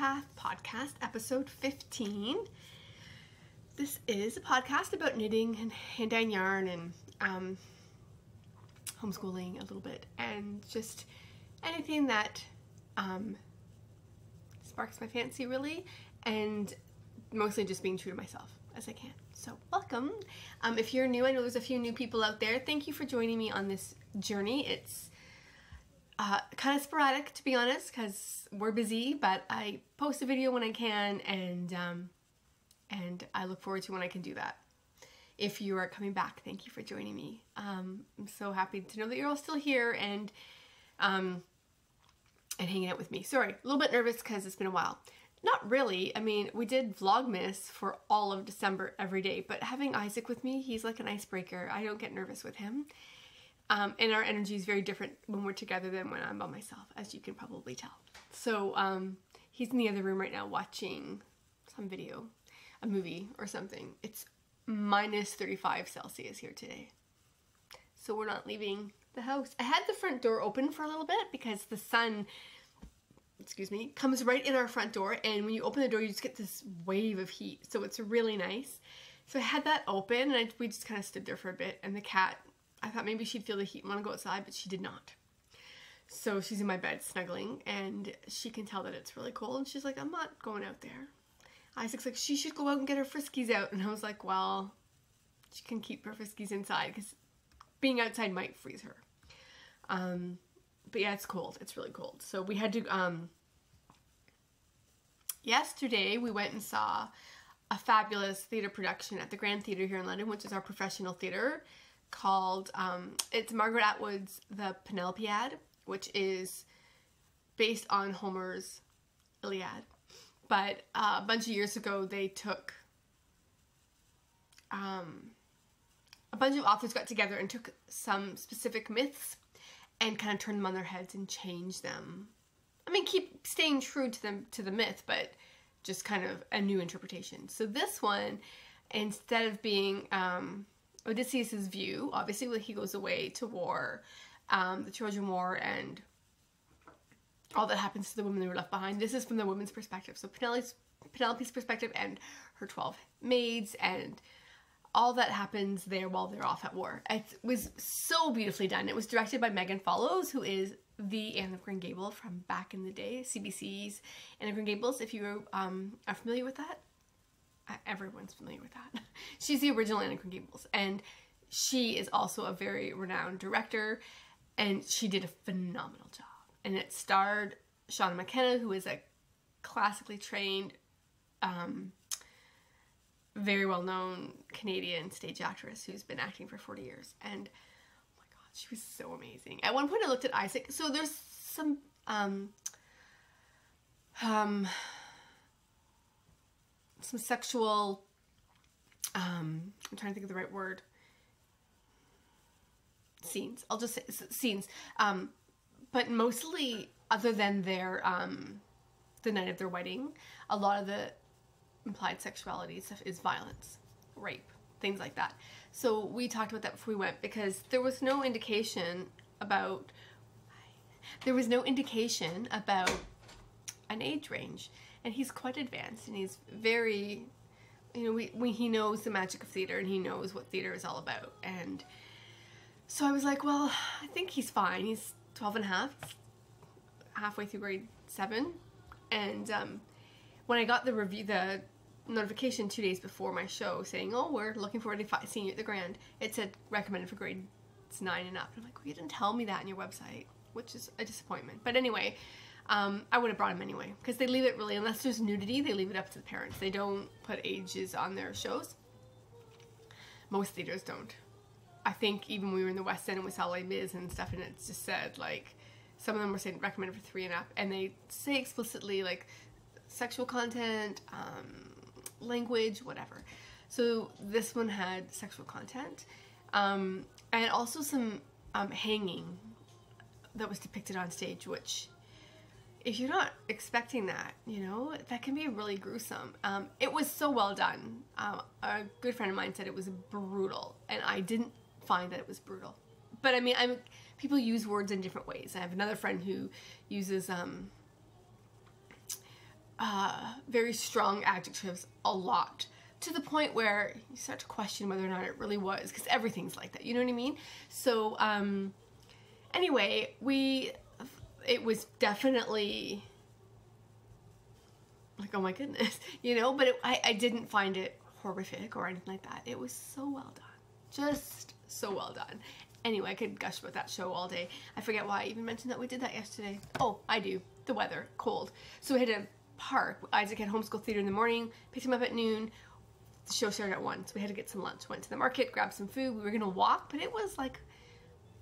Path podcast, episode 15. This is a podcast about knitting and hand-dyed yarn and homeschooling a little bit, and just anything that sparks my fancy, really, and mostly just being true to myself as I can. So welcome. If you're new, I know there's a few new people out there. Thank you for joining me on this journey. It's kind of sporadic, to be honest, because we're busy, but I post a video when I can, and I look forward to when I can do that. If you are coming back, thank you for joining me. I'm so happy to know that you're all still here and hanging out with me. Sorry, a little bit nervous because it's been a while. Not really. I mean, we did Vlogmas for all of December every day, but having Isaac with me, he's like an icebreaker. I don't get nervous with him. And our energy is very different when we're together than when I'm by myself, as you can probably tell. So he's in the other room right now watching some video, a movie or something. It's minus 35 Celsius here today. So we're not leaving the house. I had the front door open for a little bit because the sun, excuse me, comes right in our front door, and when you open the door you just get this wave of heat. So it's really nice. So I had that open, and we just kind of stood there for a bit, and the cat, I thought maybe she'd feel the heat and want to go outside, but she did not. So she's in my bed snuggling, and she can tell that it's really cold, and she's like, I'm not going out there. Isaac's like, she should go out and get her friskies out, and I was like, well, she can keep her friskies inside because being outside might freeze her. But yeah, it's cold. It's really cold. So we had to, yesterday we went and saw a fabulous theatre production at the Grand Theatre here in London, which is our professional theatre, called, it's Margaret Atwood's The Penelopiad, which is based on Homer's Iliad. But a bunch of years ago they took, a bunch of authors got together and took some specific myths and kind of turned them on their heads and changed them. I mean, keep staying true to the myth, but just kind of a new interpretation. So this one, instead of being Odysseus's view, obviously when he goes away to war, the Trojan War, and all that happens to the women who were left behind, this is from the women's perspective. So Penelope's perspective and her 12 maids and all that happens there while they're off at war. It was so beautifully done. It was directed by Megan Follows, who is the Anne of Green Gables from back in the day, CBC's Anne of Green Gables, if you are familiar with that. Everyone's familiar with that. She's the original Anne of Green Gables, and she is also a very renowned director, and she did a phenomenal job. And it starred Shauna McKenna, who is a classically trained, very well-known Canadian stage actress who's been acting for 40 years. And oh my god, she was so amazing. At one point I looked at Isaac. So there's some sexual, I'm trying to think of the right word, scenes. I'll just say scenes. But mostly, other than their, the night of their wedding, a lot of the implied sexuality stuff is violence, rape, things like that. So we talked about that before we went, because there was no indication about an age range, and he's quite advanced, and he's very, you know, he knows the magic of theater, and he knows what theater is all about. And so I was like, well, I think he's fine. He's 12 and a half, halfway through grade 7, and when I got the notification 2 days before my show saying, oh, we're looking forward to seeing you at the Grand, it said recommended for grades 9 and up. And I'm like, well, you didn't tell me that on your website, which is a disappointment. But anyway, I would have brought him anyway, because they leave it really, unless there's nudity, they leave it up to the parents. They don't put ages on their shows. Most theaters don't. I think even when we were in the West End and we saw Les Mis and stuff, and it just said, like, some of them were saying recommended for 3 and up, and they say explicitly, like, sexual content, language, whatever. So this one had sexual content, and also some hanging that was depicted on stage, which, if you're not expecting that, you know, that can be really gruesome. It was so well done. A good friend of mine said it was brutal, and I didn't find that it was brutal. But I mean, people use words in different ways. I have another friend who uses very strong adjectives a lot, to the point where you start to question whether or not it really was, because everything's like that, you know what I mean? So anyway, it was definitely like, oh my goodness, you know, but I didn't find it horrific or anything like that. It was so well done, just so well done. Anyway, I could gush about that show all day. I forget why I even mentioned that we did that yesterday. Oh, I do. The weather, cold. So we had to park. Isaac had homeschool theater in the morning, picked him up at noon. The show started at 1, so we had to get some lunch. Went to the market, grabbed some food. We were gonna walk, but it was like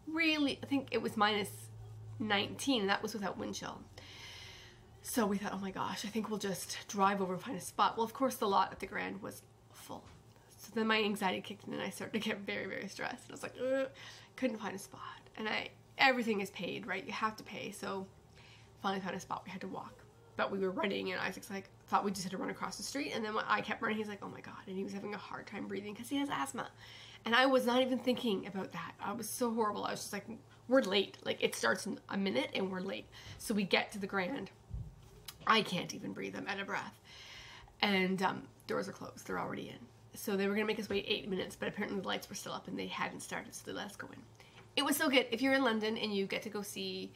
really, I think it was -19, and that was without wind chill. So we thought, oh my gosh, I think we'll just drive over and find a spot. Well, of course, the lot at the Grand was full. So then my anxiety kicked in and I started to get very, very stressed. And I was like, ugh, couldn't find a spot. And everything is paid, right? You have to pay. So finally found a spot. We had to walk. But we were running and Isaac's like, thought we just had to run across the street. And then when I kept running, he's like, oh my God. And he was having a hard time breathing because he has asthma. And I was not even thinking about that. I was so horrible. I was just like, we're late. Like, it starts in a minute and we're late. So we get to the Grand. I can't even breathe. I'm out of breath. And doors are closed. They're already in. So they were going to make us wait 8 minutes, but apparently the lights were still up and they hadn't started, so they let us go in. It was so good. If you're in London and you get to go see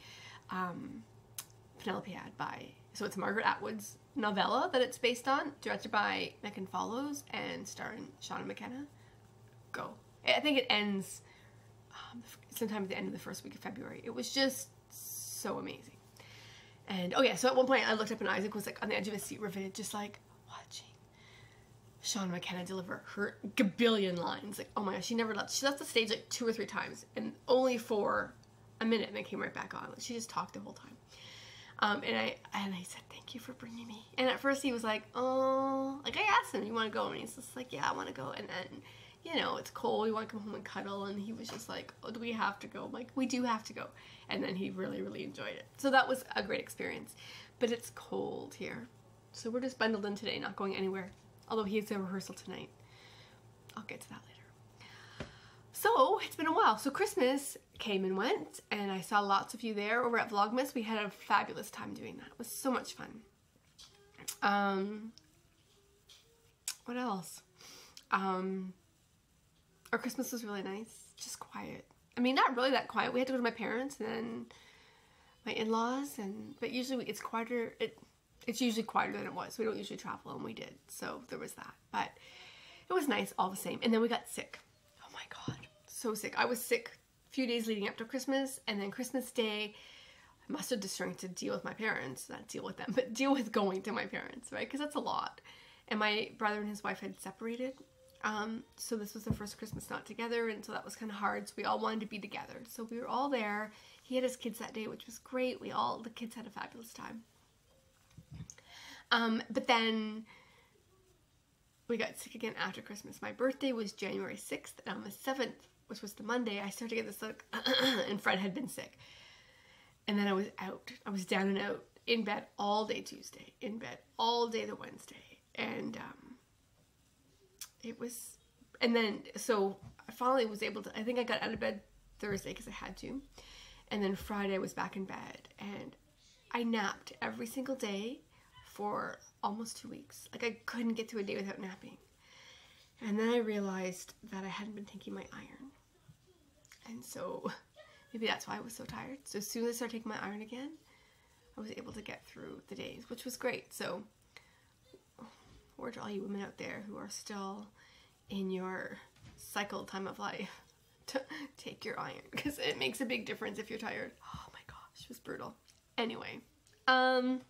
Penelopiad so it's Margaret Atwood's novella that it's based on, directed by Megan Follows and starring Shauna McKenna, go. I think it ends sometime at the end of the first week of February. It was just so amazing. And oh yeah, so at one point I looked up and Isaac was like on the edge of his seat, riveted, just like watching Shauna McKenna deliver her gabillion lines. Like, oh my gosh, she left the stage like 2 or 3 times, and only for a minute, and then came right back on. Like, she just talked the whole time. And I said, thank you for bringing me. And at first he was like, oh, like I asked him, you want to go? And he's just like, yeah, I want to go. And then, you know, it's cold, we want to come home and cuddle. And he was just like, oh, do we have to go? I'm like, we do have to go. And then he really, really enjoyed it. So that was a great experience. But it's cold here. So we're just bundled in today, not going anywhere. Although he has a rehearsal tonight. I'll get to that later. So, it's been a while. So Christmas came and went, and I saw lots of you there over at Vlogmas. We had a fabulous time doing that. It was so much fun. What else? Our Christmas was really nice. Just quiet. I mean, not really that quiet. We had to go to my parents and then my in-laws, but usually it's quieter. It's usually quieter than it was. We don't usually travel, and we did. So there was that. But it was nice all the same. And then we got sick. Oh my God. So sick. I was sick a few days leading up to Christmas. And then Christmas Day, I must have just trying to deal with my parents. Not deal with them, but deal with going to my parents, right? Because that's a lot. And my brother and his wife had separated. So this was the first Christmas not together. And so that was kind of hard. So we all wanted to be together. So we were all there. He had his kids that day, which was great. The kids had a fabulous time. But then we got sick again after Christmas. My birthday was January 6th, and on the 7th, which was the Monday, I started to get this look, and Fred had been sick. And then I was out. I was down and out, in bed all day Tuesday, in bed all day the Wednesday. And so I finally was able to, I think I got out of bed Thursday because I had to. And then Friday I was back in bed, and I napped every single day for almost 2 weeks. Like, I couldn't get through a day without napping. And then I realized that I hadn't been taking my iron. And so maybe that's why I was so tired. So as soon as I started taking my iron again, I was able to get through the days, which was great. So word to all you women out there who are still in your cycle time of life, to take your iron, because it makes a big difference if you're tired. Oh my gosh, it was brutal. Anyway, and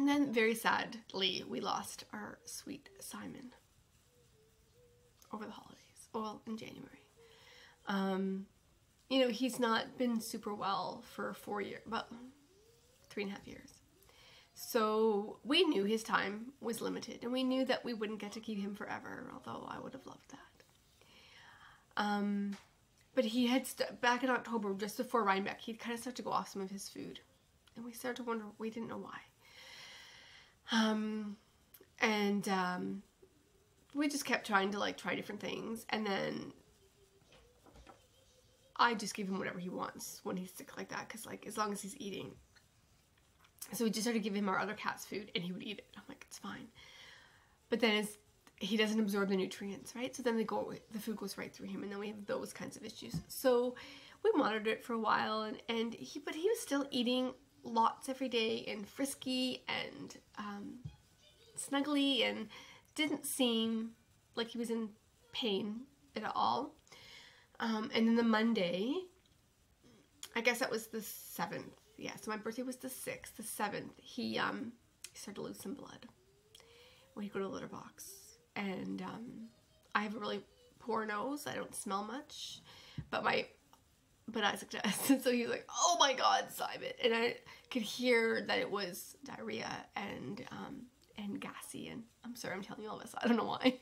then, very sadly, we lost our sweet Simon over the holidays, well, in January. You know, he's not been super well for 4 years, about 3.5 years. So we knew his time was limited, and we knew that we wouldn't get to keep him forever, although I would have loved that. But he had, back in October, just before Rhinebeck, he'd kind of started to go off some of his food. And we started to wonder, we didn't know why. We just kept trying to like try different things, and then I just give him whatever he wants when he's sick like that, because like as long as he's eating, So we just started giving him our other cat's food, and he would eat it. I'm like, it's fine. But then he doesn't absorb the nutrients, right? So then the food goes right through him, and then we have those kinds of issues. So we monitored it for a while, but he was still eating lots every day, and frisky and snuggly, and didn't seem like he was in pain at all. And then the Monday, I guess that was the 7th. Yeah, so my birthday was the 6th. The 7th, he started to lose some blood when he go to the litter box. And I have a really poor nose. I don't smell much, but I suggest. So he was like, "Oh my God, Simon!" And I could hear that it was diarrhea and gassy. And I'm sorry, I'm telling you all this. I don't know why.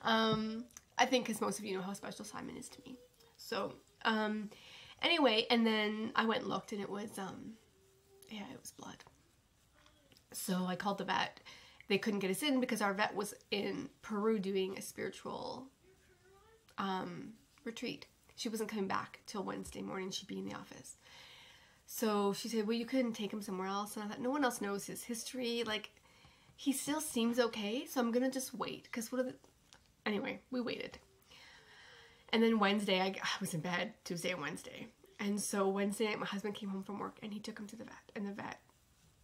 I think because most of you know how special Simon is to me. So anyway, and then I went and looked, and it was it was blood. So I called the vet. They couldn't get us in because our vet was in Peru doing a spiritual retreat. She wasn't coming back till Wednesday morning. She'd be in the office. So she said, well, you couldn't take him somewhere else. And I thought, no one else knows his history. Like, he still seems okay, so I'm going to just wait. Because anyway, we waited. And then Wednesday, I was in bed Tuesday and Wednesday. And so Wednesday night, my husband came home from work, and he took him to the vet. And the vet,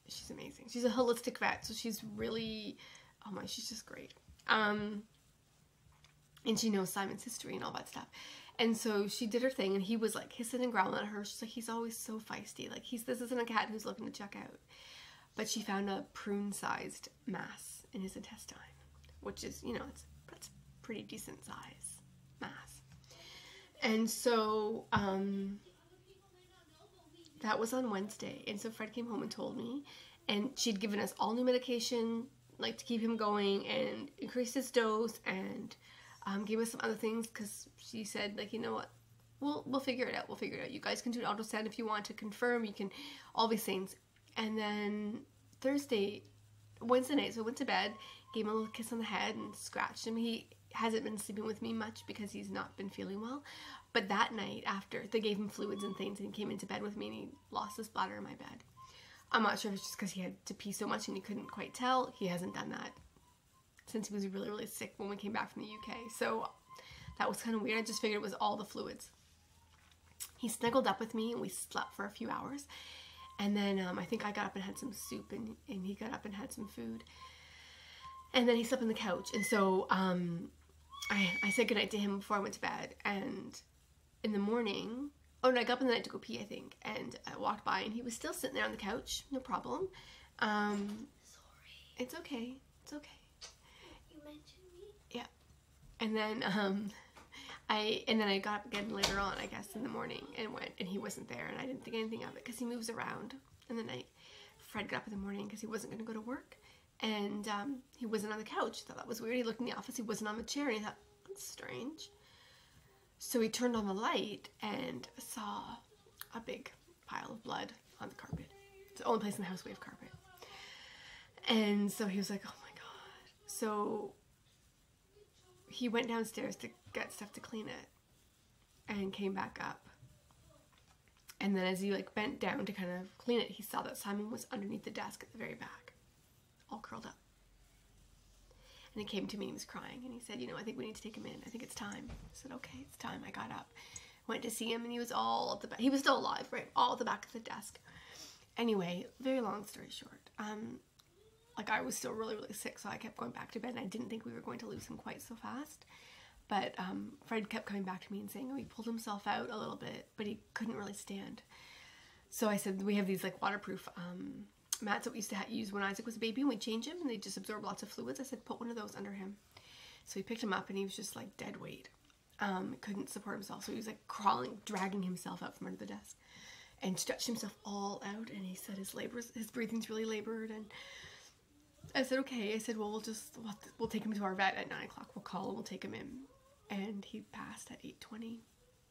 she's amazing. She's a holistic vet, so she's really, oh my, she's just great. And she knows Simon's history and all that stuff. And so she did her thing, and he was like hissing and growling at her. She's like, he's always so feisty. Like, this isn't a cat who's looking to check out. But she found a prune-sized mass in his intestine, which is, that's pretty decent size mass. And so that was on Wednesday. And so Fred came home and told me, and she'd given us all new medication, like, to keep him going, and increased his dose, and gave us some other things, because she said, like, you know what, we'll figure it out. We'll figure it out. You guys can do an ultrasound if you want to confirm. You can, all these things. And then Wednesday night, so I went to bed, gave him a little kiss on the head, and scratched him. He hasn't been sleeping with me much because he's not been feeling well. But that night, after, they gave him fluids and things, and he came into bed with me, and he lost his bladder in my bed. I'm not sure if it's just because he had to pee so much and he couldn't quite tell. He hasn't done that since he was really, really sick when we came back from the UK. So that was kind of weird. I just figured it was all the fluids. He snuggled up with me, and we slept for a few hours. And then I think I got up and had some soup, and he got up and had some food. And then he slept on the couch. And so I said goodnight to him before I went to bed. And in the morning, oh no, I got up in the night to go pee, I think. And I walked by, and he was still sitting there on the couch. No problem. Sorry. It's okay. It's okay. You mentioned me? Yeah. And then I got up again later on, I guess, in the morning, and went, and he wasn't there, and I didn't think anything of it because he moves around in the night. Fred got up in the morning because he wasn't going to go to work, and he wasn't on the couch. I thought that was weird. He looked in the office, he wasn't on the chair, and he thought, that's strange. So he turned on the light and saw a big pile of blood on the carpet. It's the only place in the house we have carpet. And so he was like, oh my God. So he went downstairs to get stuff to clean it and came back up. And then as he like bent down to kind of clean it, he saw that Simon was underneath the desk at the very back, all curled up. And he came to me and he was crying, and he said, I think we need to take him in. I think it's time. I said, okay, it's time. I got up, went to see him, and he was all at the back. He was still alive, right? All at the back of the desk. Anyway, very long story short, like, I was still really, really sick, so I kept going back to bed, and I didn't think we were going to lose him quite so fast. But Fred kept coming back to me and saying, he pulled himself out a little bit, but he couldn't really stand. So I said, we have these like waterproof mats that we used to use when Isaac was a baby, and we change him, and they just absorb lots of fluids. I said, put one of those under him. So we picked him up, and he was just like dead weight. Couldn't support himself, so he was like crawling, dragging himself out from under the desk, and stretched himself all out. And he said his breathing's really labored. And I said, okay. I said, well, we'll take him to our vet at 9 o'clock. We'll call and we'll take him in. And he passed at 8:20,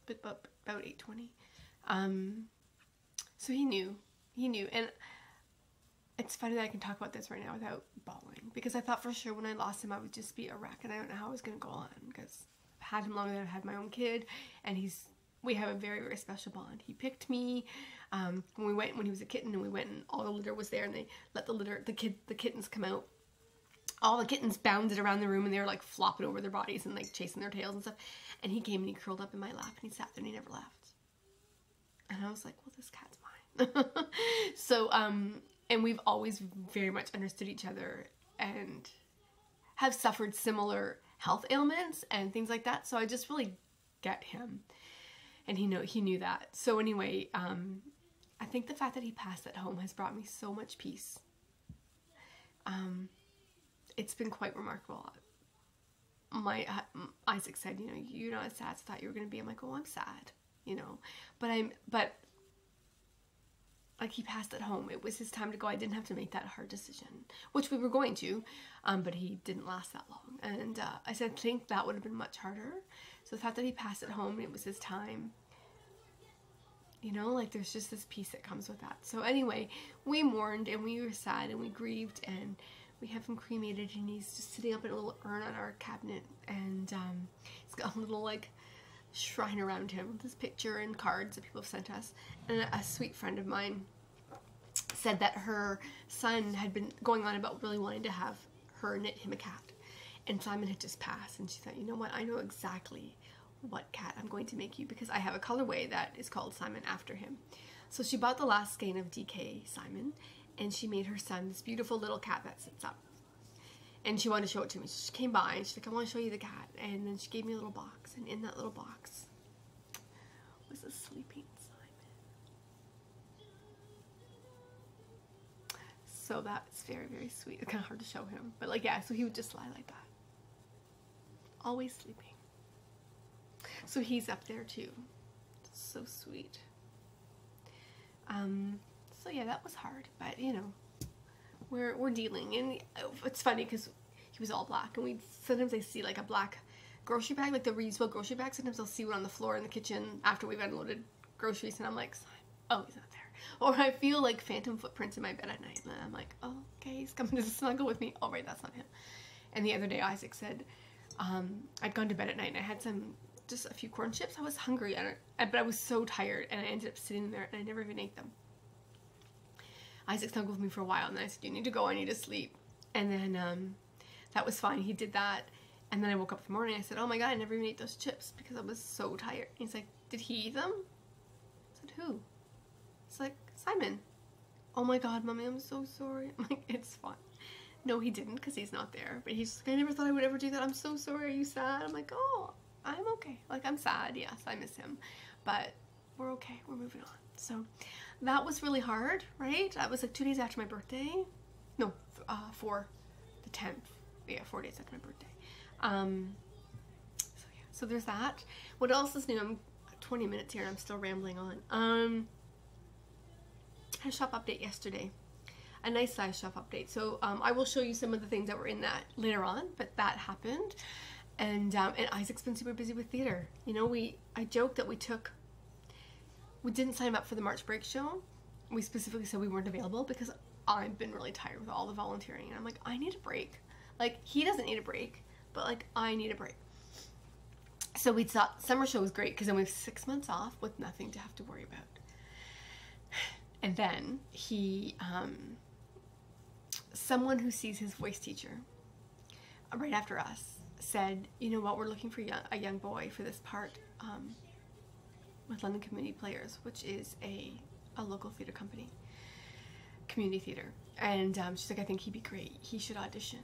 but about 8:20. So he knew, and it's funny that I can talk about this right now without bawling, because I thought for sure when I lost him I would just be a wreck, and I don't know how I was going to go on, because I've had him longer than I've had my own kid, and we have a very, very special bond. He picked me, when he was a kitten, and we went and all the litter was there, and they let the kittens come out. All the kittens bounded around the room, and they were like flopping over their bodies and like chasing their tails and stuff. And he came and he curled up in my lap and he sat there and he never left. And I was like, well, this cat's mine. So, and we've always very much understood each other and have suffered similar health ailments and things like that. So I just really get him. And he knew that. So anyway, I think the fact that he passed at home has brought me so much peace. It's been quite remarkable. Isaac said, you know, you're not as sad as I thought you were going to be. I'm like, oh, I'm sad, you know, but like, he passed at home. It was his time to go. I didn't have to make that hard decision, which we were going to, but he didn't last that long. And I said, I think that would have been much harder. So the fact that he passed at home and it was his time, you know, like, there's just this peace that comes with that. So anyway, we mourned and we were sad and we grieved, and we have him cremated, and he's just sitting up in a little urn on our cabinet, and he's got a little like shrine around him with his picture and cards that people have sent us. And a sweet friend of mine said that her son had been going on about really wanting to have her knit him a cat, and Simon had just passed, and she thought, you know what, I know exactly what cat I'm going to make you, because I have a colorway that is called Simon after him. So she bought the last skein of DK Simon, and she made her son this beautiful little cat that sits up. And she wanted to show it to me. So she came by and she's like, I want to show you the cat. And then she gave me a little box. And in that little box was a sleeping Simon. So that's very, very sweet. It's kind of hard to show him. But like, yeah, so he would just lie like that. Always sleeping. So he's up there too. So sweet. So yeah, that was hard, but you know, we're dealing. And it's funny because he was all black, and sometimes I see like a black grocery bag, like the reusable grocery bag. Sometimes I'll see one on the floor in the kitchen after we've unloaded groceries, and I'm like, oh, he's not there. Or I feel like phantom footprints in my bed at night, and I'm like, oh, okay, he's coming to snuggle with me. Oh, right, that's not him. And the other day, Isaac said, I'd gone to bed at night and I had just a few corn chips. I was hungry, but I was so tired, and I ended up sitting there and I never even ate them. Isaac snuggled with me for a while, and then I said, you need to go, I need to sleep. And then that was fine. He did that. And then I woke up in the morning, I said, oh my God, I never even ate those chips because I was so tired. And he's like, did he eat them? I said, who? He's like, Simon. Oh my God, Mommy, I'm so sorry. I'm like, it's fine. No, he didn't, because he's not there. But he's like, I never thought I would ever do that. I'm so sorry. Are you sad? I'm like, oh, I'm okay. Like, I'm sad. Yes, I miss him. But we're okay. We're moving on. So that was really hard, right? That was like 2 days after my birthday. No, for the 10th. Yeah, 4 days after my birthday. So yeah, so there's that. What else is new? I'm 20 minutes here and I'm still rambling on. I had a shop update yesterday. A nice size shop update. So I will show you some of the things that were in that later on, but that happened. And Isaac's been super busy with theater. You know, I joked that we didn't sign him up for the March break show. We specifically said we weren't available because I've been really tired with all the volunteering, and I'm like, I need a break. Like, he doesn't need a break, but like, I need a break. So we thought summer show was great because then we have 6 months off with nothing to have to worry about. And then he, someone who sees his voice teacher right after us said, you know what, we're looking for a young boy for this part with London Community Players, which is a local theater company, community theater. And she's like, I think he'd be great. He should audition.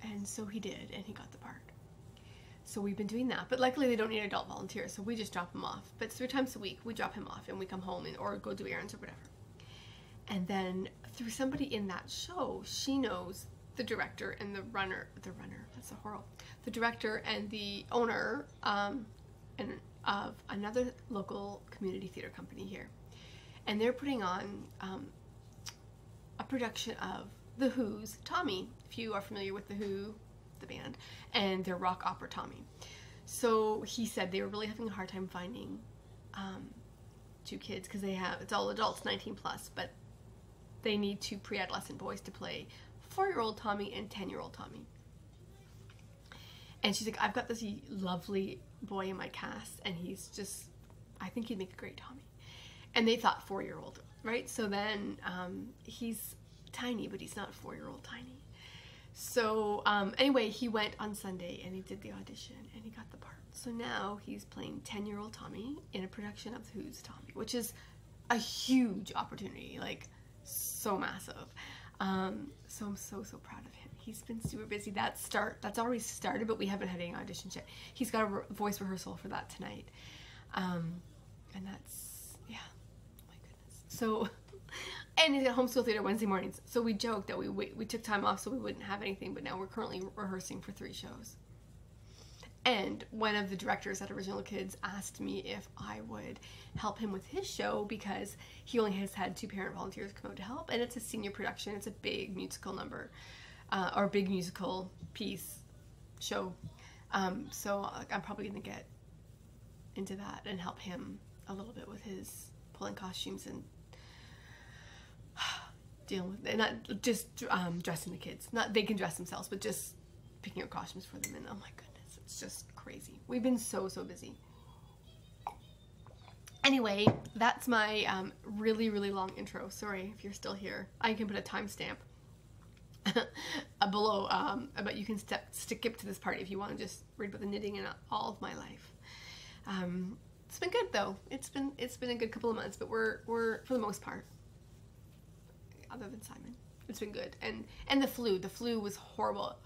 And so he did, and he got the part. So we've been doing that, but luckily they don't need adult volunteers, so we just drop him off. But 3 times a week, we drop him off, and we come home or go do errands or whatever. And then through somebody in that show, she knows the director and the director and the owner of another local community theater company here. And they're putting on a production of The Who's Tommy, if you are familiar with The Who, the band, and their rock opera Tommy. So he said they were really having a hard time finding 2 kids because it's all adults 19 plus, but they need 2 pre-adolescent boys to play 4-year-old Tommy and 10-year-old Tommy. And she's like, I've got this lovely boy in my cast, and he's just, I think he'd make a great Tommy. and they thought 4-year-old, right? So then he's tiny, but he's not 4-year-old tiny. So anyway, he went on Sunday and he did the audition and he got the part. So now he's playing 10-year-old Tommy in a production of Who's Tommy, which is a huge opportunity, like so massive. So I'm so proud of him. He's been super busy. That's already started, but we haven't had any auditions yet. He's got a voice rehearsal for that tonight. And that's, yeah, oh my goodness. So, and he's at homeschool theater Wednesday mornings. So we joked that we took time off so we wouldn't have anything, but now we're currently rehearsing for 3 shows. And one of the directors at Original Kids asked me if I would help him with his show because he only has had 2 parent volunteers come out to help, and it's a senior production. It's a big musical number, or big musical piece show. So I'm probably going to get into that and help him a little bit with his pulling costumes and dealing with it. Not just dressing the kids. Not they can dress themselves, but just picking out costumes for them. And oh my goodness, it's just crazy. We've been so busy. Anyway, that's my really long intro. Sorry if you're still here. I can put a timestamp below, but you can skip to this part if you want to just read about the knitting and all of my life. It's been good though. It's been a good couple of months, but we're for the most part, other than Simon, it's been good. And the flu was horrible.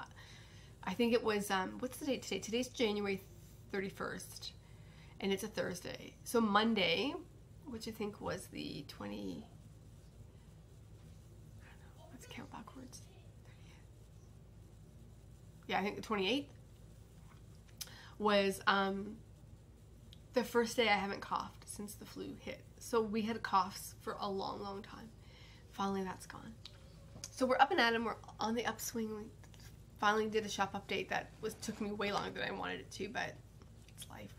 I think it was what's the date today? Today's January 31st, and it's a Thursday. So Monday, which I think was the 20. I don't know. Let's count backwards. 30th. Yeah, I think the 28th was the first day I haven't coughed since the flu hit. So we had coughs for a long time. Finally, that's gone. So we're up and at 'em. We're on the upswing. We finally did a shop update that took me way longer than I wanted it to, but it's life.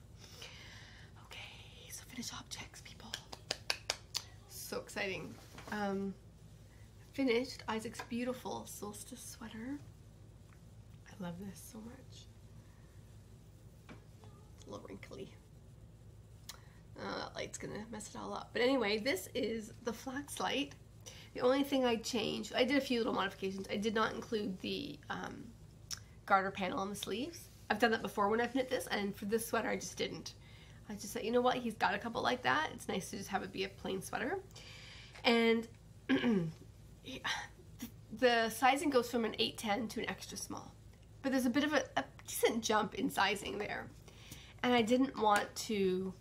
Okay, so finished objects, people. So exciting. Finished Isaac's beautiful solstice sweater. I love this so much. It's a little wrinkly. That light's gonna mess it all up. But anyway, this is the flax light. The only thing I changed, I did a few little modifications. I did not include the garter panel on the sleeves. I've done that before when I've knit this, and for this sweater I just didn't. I just said, you know what, he's got a couple like that. It's nice to just have it be a plain sweater. And the sizing goes from an 810 to an extra small. But there's a bit of a decent jump in sizing there. And I didn't want to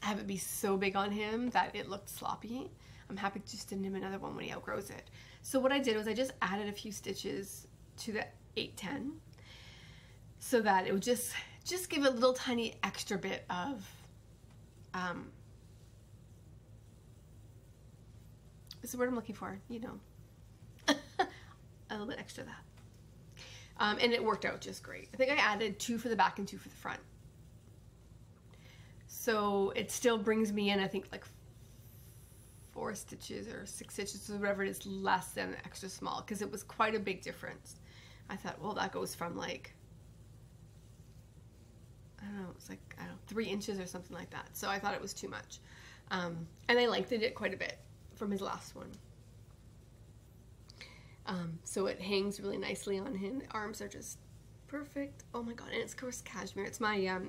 have it be so big on him that it looked sloppy. I'm happy to just knit him another one when he outgrows it. So what I did was I just added a few stitches to the 810 so that it would just give a little tiny extra bit of what's the word I'm looking for? You know, a little bit extra of that. And it worked out just great. I think I added 2 for the back and 2 for the front. So it still brings me in, I think, like 4 stitches or 6 stitches or whatever it is less than the extra small, because it was quite a big difference. I thought, well, that goes from like, I don't know, it's like, I don't know, 3 inches or something like that. So I thought it was too much. And I lengthened it quite a bit from his last one. So it hangs really nicely on him. The arms are just perfect. Oh my god, and it's of course cashmere. It's my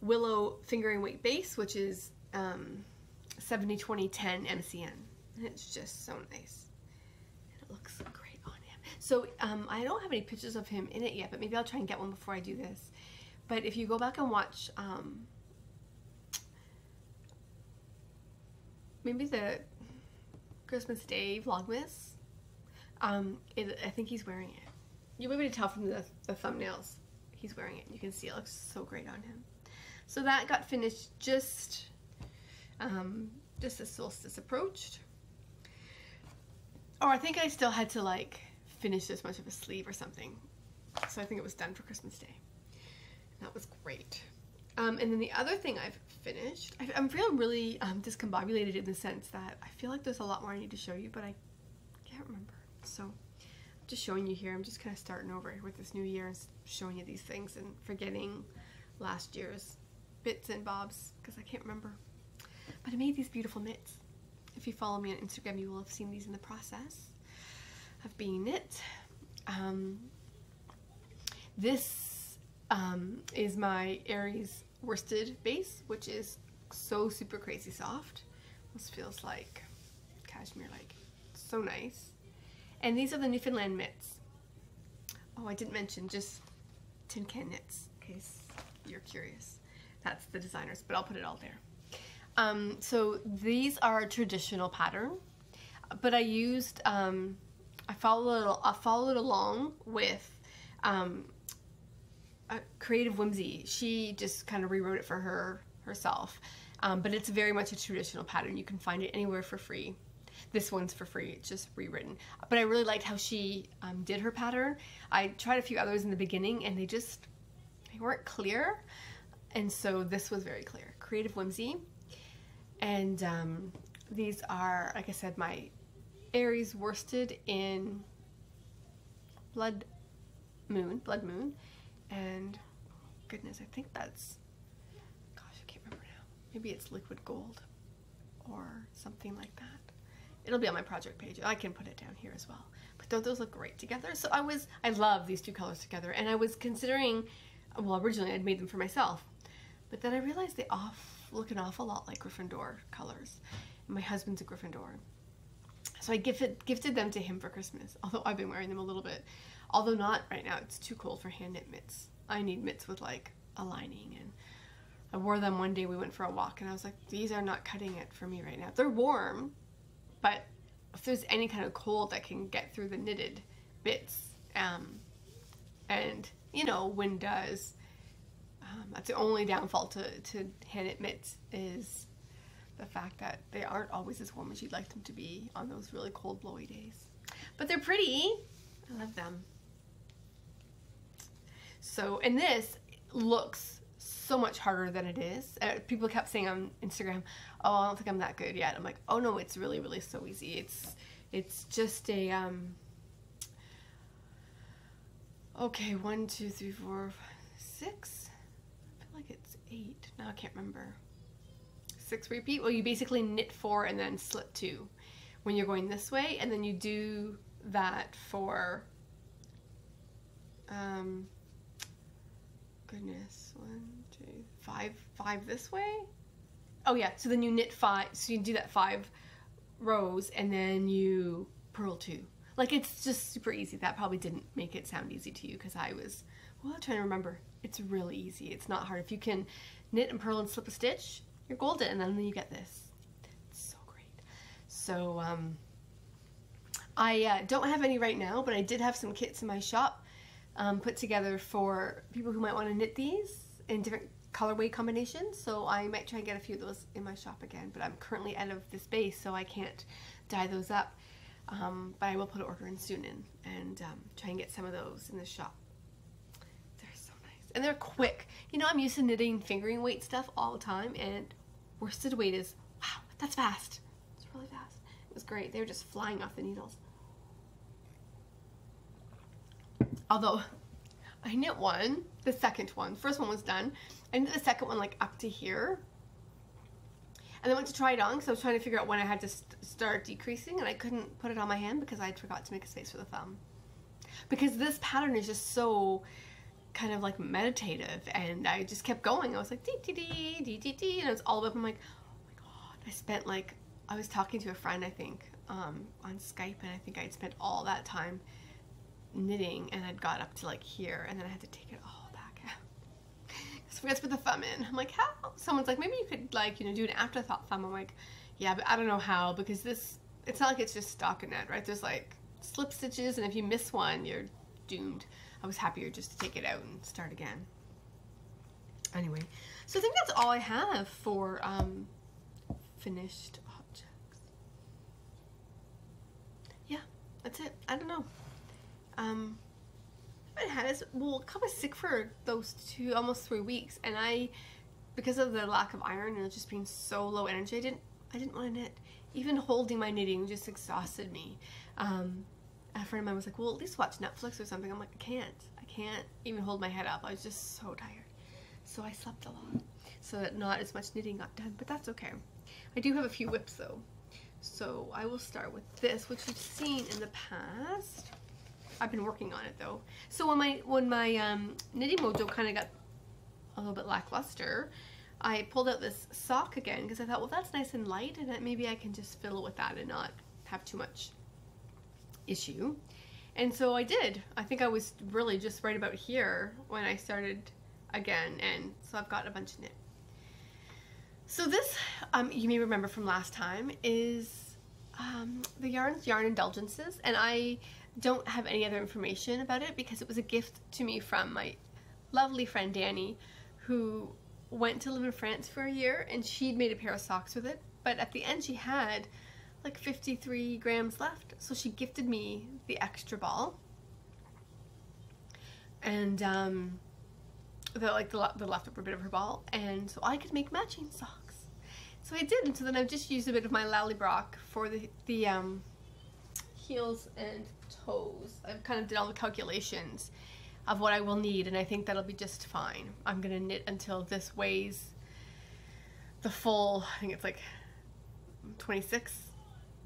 Willow fingering weight base, which is 70-20-10 MCN, and it's just so nice, and it looks great on him. So I don't have any pictures of him in it yet, but maybe I'll try and get one before I do this. But if you go back and watch maybe the Christmas Day Vlogmas, I think he's wearing it. You'll be able to tell from the thumbnails he's wearing it. You can see it looks so great on him. So that got finished just as solstice approached. Or I think I still had to like finish this much of a sleeve or something. So I think it was done for Christmas Day. And that was great. And then the other thing I've finished, I'm feeling really discombobulated in the sense that I feel like there's a lot more I need to show you, but I can't remember. So I'm just showing you here. I'm just kind of starting over with this new year and showing you these things and forgetting last year's bits and bobs because I can't remember. But I made these beautiful mitts. If you follow me on Instagram, you will have seen these in the process of being knit. This is my Aries worsted base, which is so super crazy soft. This feels like cashmere, like so nice. And these are the Newfoundland Mittens. Oh, I didn't mention just tin can knits, in case you're curious. That's the designers, but I'll put it all there. So these are a traditional pattern, but I used, I followed along with Creative Whimsy. She just kind of rewrote it for herself, but it's very much a traditional pattern. You can find it anywhere for free. This one's for free, it's just rewritten. But I really liked how she did her pattern. I tried a few others in the beginning and they weren't clear. And so this was very clear. Creative Whimsy. And these are, like I said, my Aries worsted in Bloodmoon. And goodness, I think that's, gosh, I can't remember now. Maybe it's liquid gold or something like that. It'll be on my project page. I can put it down here as well. But don't those look great together? So I love these two colors together. And I was considering, well, originally I'd made them for myself. But then I realized they look an awful lot like Gryffindor colors. And my husband's a Gryffindor. So I gifted them to him for Christmas. Although I've been wearing them a little bit. Although not right now. It's too cold for hand knit mitts. I need mitts with like a lining. And I wore them one day. We went for a walk and I was like, these are not cutting it for me right now. They're warm. But if there's any kind of cold that can get through the knitted bits, and you know, wind does, that's the only downfall to hand knit mitts, is the fact that they aren't always as warm as you'd like them to be on those really cold blowy days. But they're pretty. I love them. So, and this looks so much harder than it is. People kept saying on Instagram, oh, I don't think I'm that good yet. I'm like, oh no, it's really, really so easy. It's just a, okay, 1, 2, 3, 4, 5, 6. I feel like it's 8. Now I can't remember. 6 repeat. Well, you basically knit 4 and then slip 2 when you're going this way, and then you do that for, goodness, 1, 2, 5 this way. Oh yeah, so then you knit 5, so you do that 5 rows and then you purl 2. Like, it's just super easy. That probably didn't make it sound easy to you because I was, well, I'm trying to remember. It's really easy. It's not hard. If you can knit and purl and slip a stitch, you're golden, and then you get this. It's so great. So I don't have any right now, but I did have some kits in my shop put together for people who might want to knit these in different colorway combinations. So I might try and get a few of those in my shop again, but I'm currently out of this base, so I can't dye those up. But I will put an order in soon and try and get some of those in the shop. They're so nice. And they're quick. You know, I'm used to knitting fingering weight stuff all the time, and worsted weight is, wow, that's fast. It's really fast. It was great. They were just flying off the needles. Although, I knit one, the second one. The first one was done. I knit the second one like up to here. And then went to try it on because I was trying to figure out when I had to start decreasing, and I couldn't put it on my hand because I forgot to make a space for the thumb. Because this pattern is just so kind of like meditative, and I just kept going. I was like, dee dee dee, dee dee dee, and it was all the way up. I'm like, oh my god. I spent like, I was talking to a friend, I think, on Skype, and I think I'd spent all that time knitting, and I'd got up to like here, and then I had to take it all back out. So I forgot to put the thumb in. I'm like, how? Someone's like, maybe you could, like, you know, do an afterthought thumb. I'm like, yeah, but I don't know how, because this, it's not like it's just stockinette, right? There's like slip stitches, and if you miss one, you're doomed. I was happier just to take it out and start again. Anyway, so I think that's all I have for finished objects. Yeah, that's it. I don't know. I had this, well, kind of sick for those almost 3 weeks, and because of the lack of iron and just being so low energy, I didn't want to knit. Even holding my knitting just exhausted me. A friend of mine was like, well, at least watch Netflix or something. I'm like, I can't even hold my head up. I was just so tired. so I slept a lot, so that not as much knitting got done, but that's okay. I do have a few whips though, so I will start with this, which you've seen in the past. I've been working on it though. So when my knitting mojo kind of got a little bit lackluster, I pulled out this sock again because I thought, well, that's nice and light, and that maybe I can just fiddle with that and not have too much issue. And so I did. I think I was really just right about here when I started again, and so I've got a bunch of knit. So this, you may remember from last time, is the yarn indulgences, and I don't have any other information about it because it was a gift to me from my lovely friend Danny, who went to live in France for a year, and she'd made a pair of socks with it, but at the end she had like 53 grams left, so she gifted me the extra ball, and the leftover bit of her ball, and so I could make matching socks. So I did, and so then I've just used a bit of my Lallybrock for the heels and toes. I've kind of did all the calculations of what I will need, and I think that'll be just fine. I'm gonna knit until this weighs the full, I think it's like 26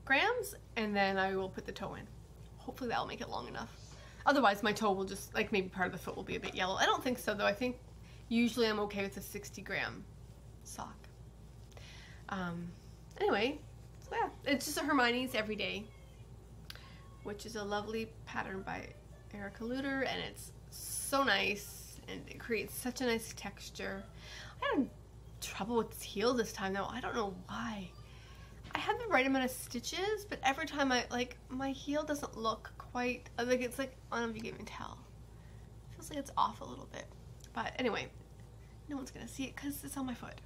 grams, and then I will put the toe in. Hopefully that'll make it long enough. Otherwise my toe will just, like, maybe part of the foot will be a bit yellow. I don't think so though. I think usually I'm okay with a 60-gram sock. Anyway, so yeah, it's just a Hermione's Everyday, which is a lovely pattern by Erica Luter, and it's so nice, and it creates such a nice texture. I had trouble with this heel this time though. I don't know why. I had the right amount of stitches, but every time my heel doesn't look quite, like, it's like, I don't know if you can even tell. It feels like it's off a little bit. But anyway, no one's gonna see it because it's on my foot.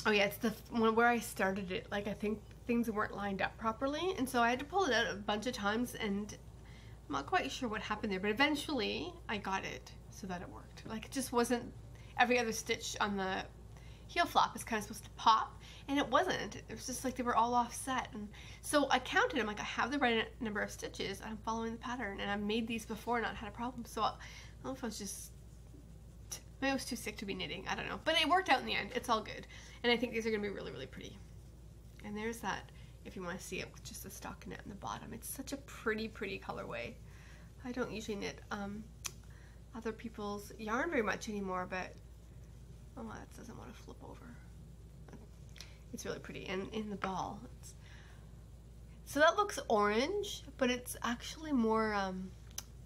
Oh yeah, it's the one where I started it. Like, I think things weren't lined up properly, and so I had to pull it out a bunch of times, and I'm not quite sure what happened there, but eventually I got it so that it worked. Like, it just wasn't every other stitch on the heel flap is kind of supposed to pop, and it wasn't. It was just like they were all offset, and so I counted. I'm like, I have the right number of stitches, and I'm following the pattern, and I've made these before and not had a problem. So I don't know if I was just, maybe I was too sick to be knitting. I don't know, but it worked out in the end. It's all good, and I think these are gonna be really, really pretty. And there's that, if you want to see it with just the stockinette in the bottom. It's such a pretty, pretty colorway. I don't usually knit other people's yarn very much anymore, but oh, that doesn't want to flip over. It's really pretty, and in the ball, so that looks orange, but it's actually more,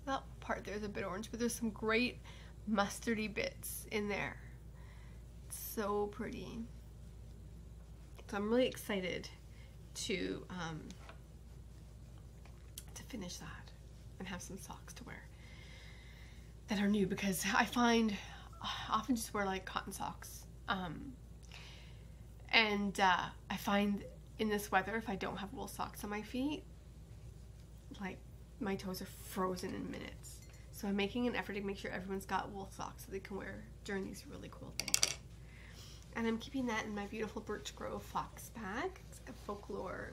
that part there's a bit orange, but there's some great mustardy bits in there. It's so pretty. So I'm really excited to finish that and have some socks to wear that are new, because I find I often just wear like cotton socks, and I find in this weather, if I don't have wool socks on my feet, like, my toes are frozen in minutes. So I'm making an effort to make sure everyone's got wool socks so they can wear during these really cool days. And I'm keeping that in my beautiful Birch Grove Fox bag. It's like a folklore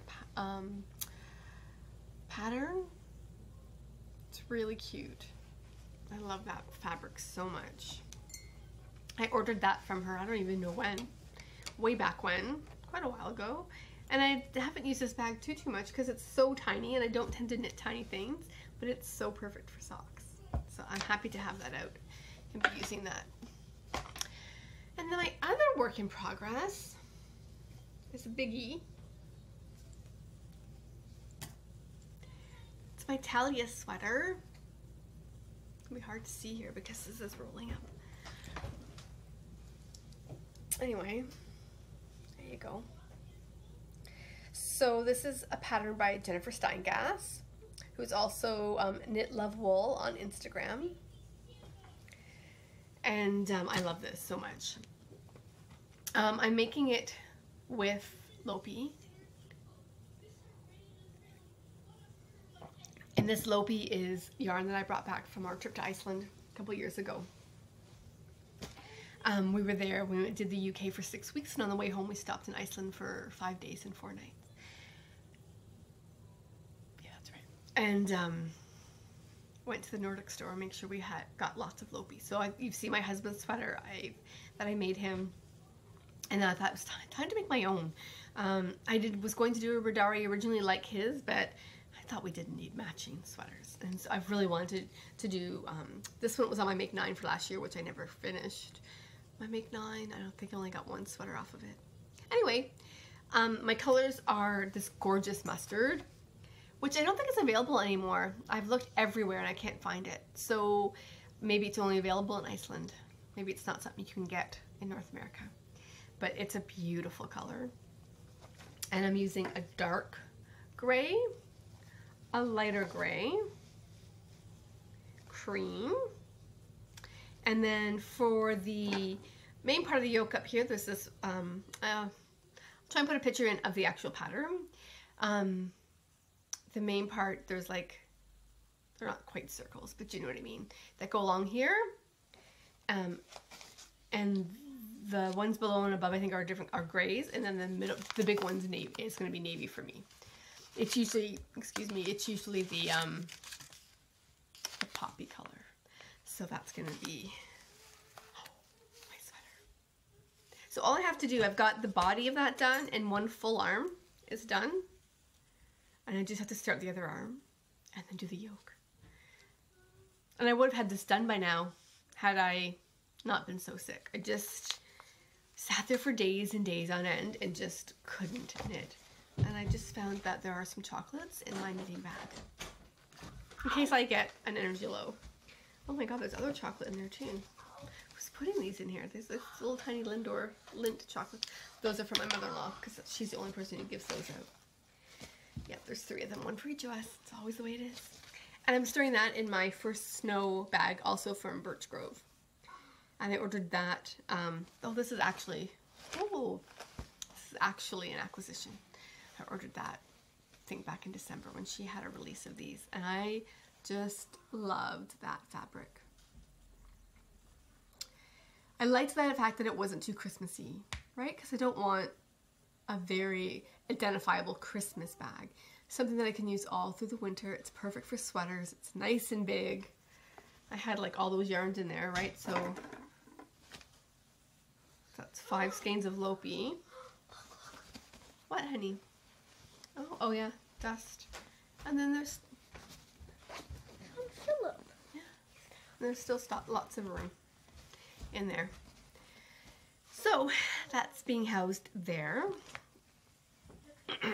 pattern. It's really cute. I love that fabric so much. I ordered that from her, I don't even know when. Way back when, quite a while ago. And I haven't used this bag too much because it's so tiny, and I don't tend to knit tiny things, but it's so perfect for socks. So I'm happy to have that out and be using that. And then my other work in progress is a biggie. It's my Talia sweater. It's gonna be hard to see here because this is rolling up. Anyway, there you go. So this is a pattern by Jennifer Steingass, who's also Knit Love Wool on Instagram. And I love this so much. I'm making it with Lopi. And this Lopi is yarn that I brought back from our trip to Iceland a couple years ago. We were there, we did the UK for 6 weeks, and on the way home we stopped in Iceland for 5 days and 4 nights. Yeah, that's right. And went to the Nordic store and make sure we got lots of Lopi. So you see my husband's sweater that I made him, and then I thought it was time to make my own. I was going to do a Radari originally like his, but I thought we didn't need matching sweaters, and so I really wanted to do, this one was on my Make 9 for last year, which I never finished. My Make 9, I don't think I only got one sweater off of it. Anyway, my colors are this gorgeous mustard, which I don't think is available anymore. I've looked everywhere and I can't find it. So maybe it's only available in Iceland. Maybe it's not something you can get in North America. But it's a beautiful color. And I'm using a dark gray, a lighter gray, cream, and then for the main part of the yoke up here, there's this, I'll try and put a picture in of the actual pattern. The main part, there's like, they're not quite circles, but you know what I mean, that go along here. And the ones below and above I think are grays, and then the middle, the big one's navy. It's going to be navy for me. It's usually, excuse me, it's usually the poppy color. So that's going to be my sweater. So all I have to do, I've got the body of that done, and one full arm is done. And I just have to start the other arm and then do the yoke. And I would have had this done by now had I not been so sick. I just sat there for days and days on end and just couldn't knit. And I just found that there are some chocolates in my knitting bag in case I get an energy low. Oh my god, there's other chocolate in there too. Who's putting these in here? There's this little tiny Lindt chocolate. Those are for my mother-in-law because she's the only person who gives those out. Yep, there's 3 of them, one for each of us. It's always the way it is. And I'm storing that in my first snow bag, also from Birch Grove. And I ordered that. Oh, this is actually an acquisition. I ordered that, I think, back in December when she had a release of these. And I just loved that fabric. I liked the fact that it wasn't too Christmassy, right? Because I don't want a very identifiable Christmas bag. Something that I can use all through the winter. It's perfect for sweaters. It's nice and big. I had like all those yarns in there, right? So that's 5 skeins of Lopi. What, honey? Oh yeah, dust. And then there's Philip. Yeah. There's still lots of room in there. So that's being housed there.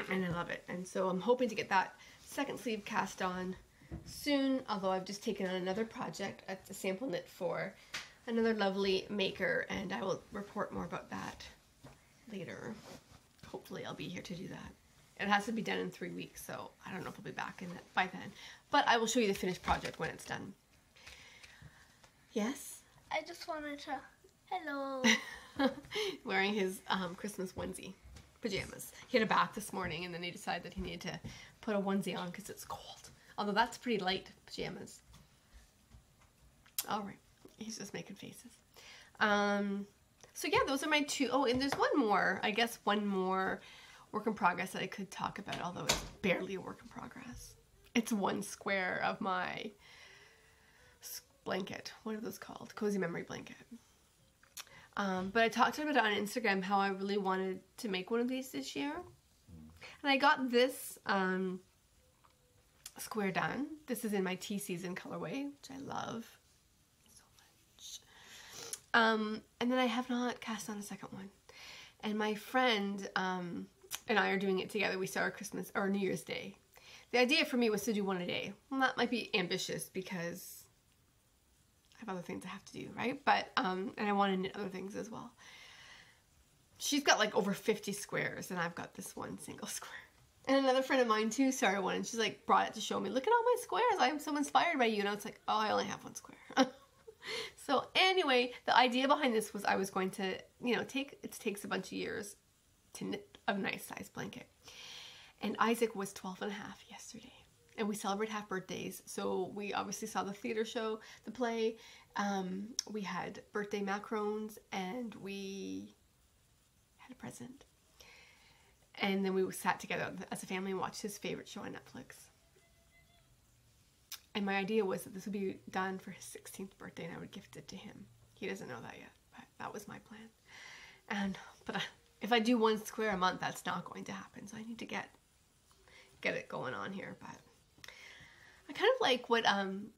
And I love it. And so I'm hoping to get that second sleeve cast on soon, although I've just taken on another project at the sample knit for another lovely maker, and I will report more about that later. Hopefully I'll be here to do that. It has to be done in 3 weeks, so I don't know if I'll be back by then. But I will show you the finished project when it's done. Yes? I just wanted to, hello. Wearing his Christmas onesie. Pajamas. He had a bath this morning and then he decided that he needed to put a onesie on because it's cold. Although that's pretty light pajamas. Alright. He's just making faces. So yeah, those are my 2. Oh, and there's one more. I guess one more work in progress that I could talk about, although it's barely a work in progress. It's one square of my blanket. What are those called? Cozy memory blanket. But I talked about it on Instagram how I really wanted to make one of these this year. And I got this square done. This is in my tea season colorway, which I love so much. And then I have not cast on a second one. And my friend and I are doing it together. We saw our Christmas or New Year's Day. The idea for me was to do one a day. Well, that might be ambitious because I have other things I have to do, right? But, and I want to knit other things as well. She's got like over 50 squares and I've got this one single square. And another friend of mine too started one and she's like brought it to show me, look at all my squares. I am so inspired by you. And I was like, oh, I only have 1 square. So anyway, the idea behind this was I was going to, you know, it takes a bunch of years to knit a nice size blanket. And Isaac was 12 and a half yesterday. And we celebrate half birthdays, so we obviously saw the theater show, the play, we had birthday macarons, and we had a present. And then we sat together as a family and watched his favorite show on Netflix. And my idea was that this would be done for his 16th birthday and I would gift it to him. He doesn't know that yet, but that was my plan. But if I do 1 square a month, that's not going to happen. So I need to get it going on here. But I kind of like what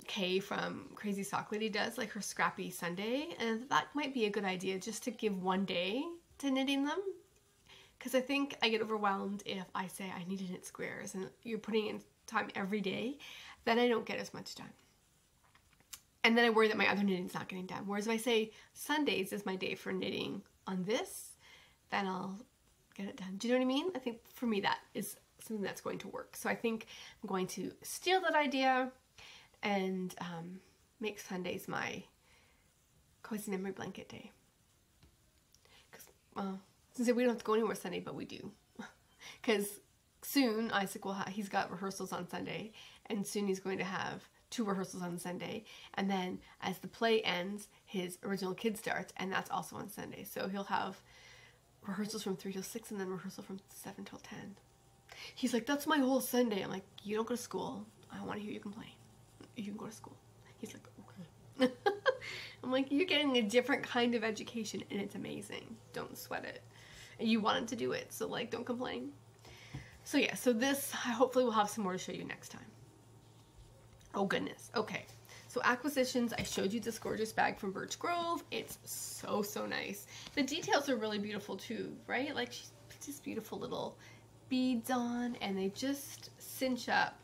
Kay from Crazy Sock Lady does, like her Scrappy Sunday. And that might be a good idea, just to give 1 day to knitting them. Because I think I get overwhelmed if I say I need to knit squares and you're putting in time every day, then I don't get as much done. And then I worry that my other knitting's not getting done. Whereas if I say Sundays is my day for knitting on this, then I'll get it done. Do you know what I mean? I think for me that is something that's going to work. So I think I'm going to steal that idea and make Sundays my cozy memory blanket day. Because, well, since we don't have to go anywhere Sunday, but we do. Because soon Isaac he's got rehearsals on Sunday, and soon he's going to have 2 rehearsals on Sunday, and then as the play ends, his original kid starts, and that's also on Sunday. So he'll have rehearsals from 3 till 6 and then rehearsal from 7 till 10. He's like, that's my whole Sunday. I'm like, you don't go to school. I don't want to hear you complain. You can go to school. He's like, okay. I'm like, you're getting a different kind of education and it's amazing. Don't sweat it. And you wanted to do it, so like, don't complain. So yeah, so this, hopefully we'll have some more to show you next time. Oh goodness, okay. So acquisitions, I showed you this gorgeous bag from Birch Grove. It's so, so nice. The details are really beautiful too, right? Like she puts these beautiful little beads on and they just cinch up.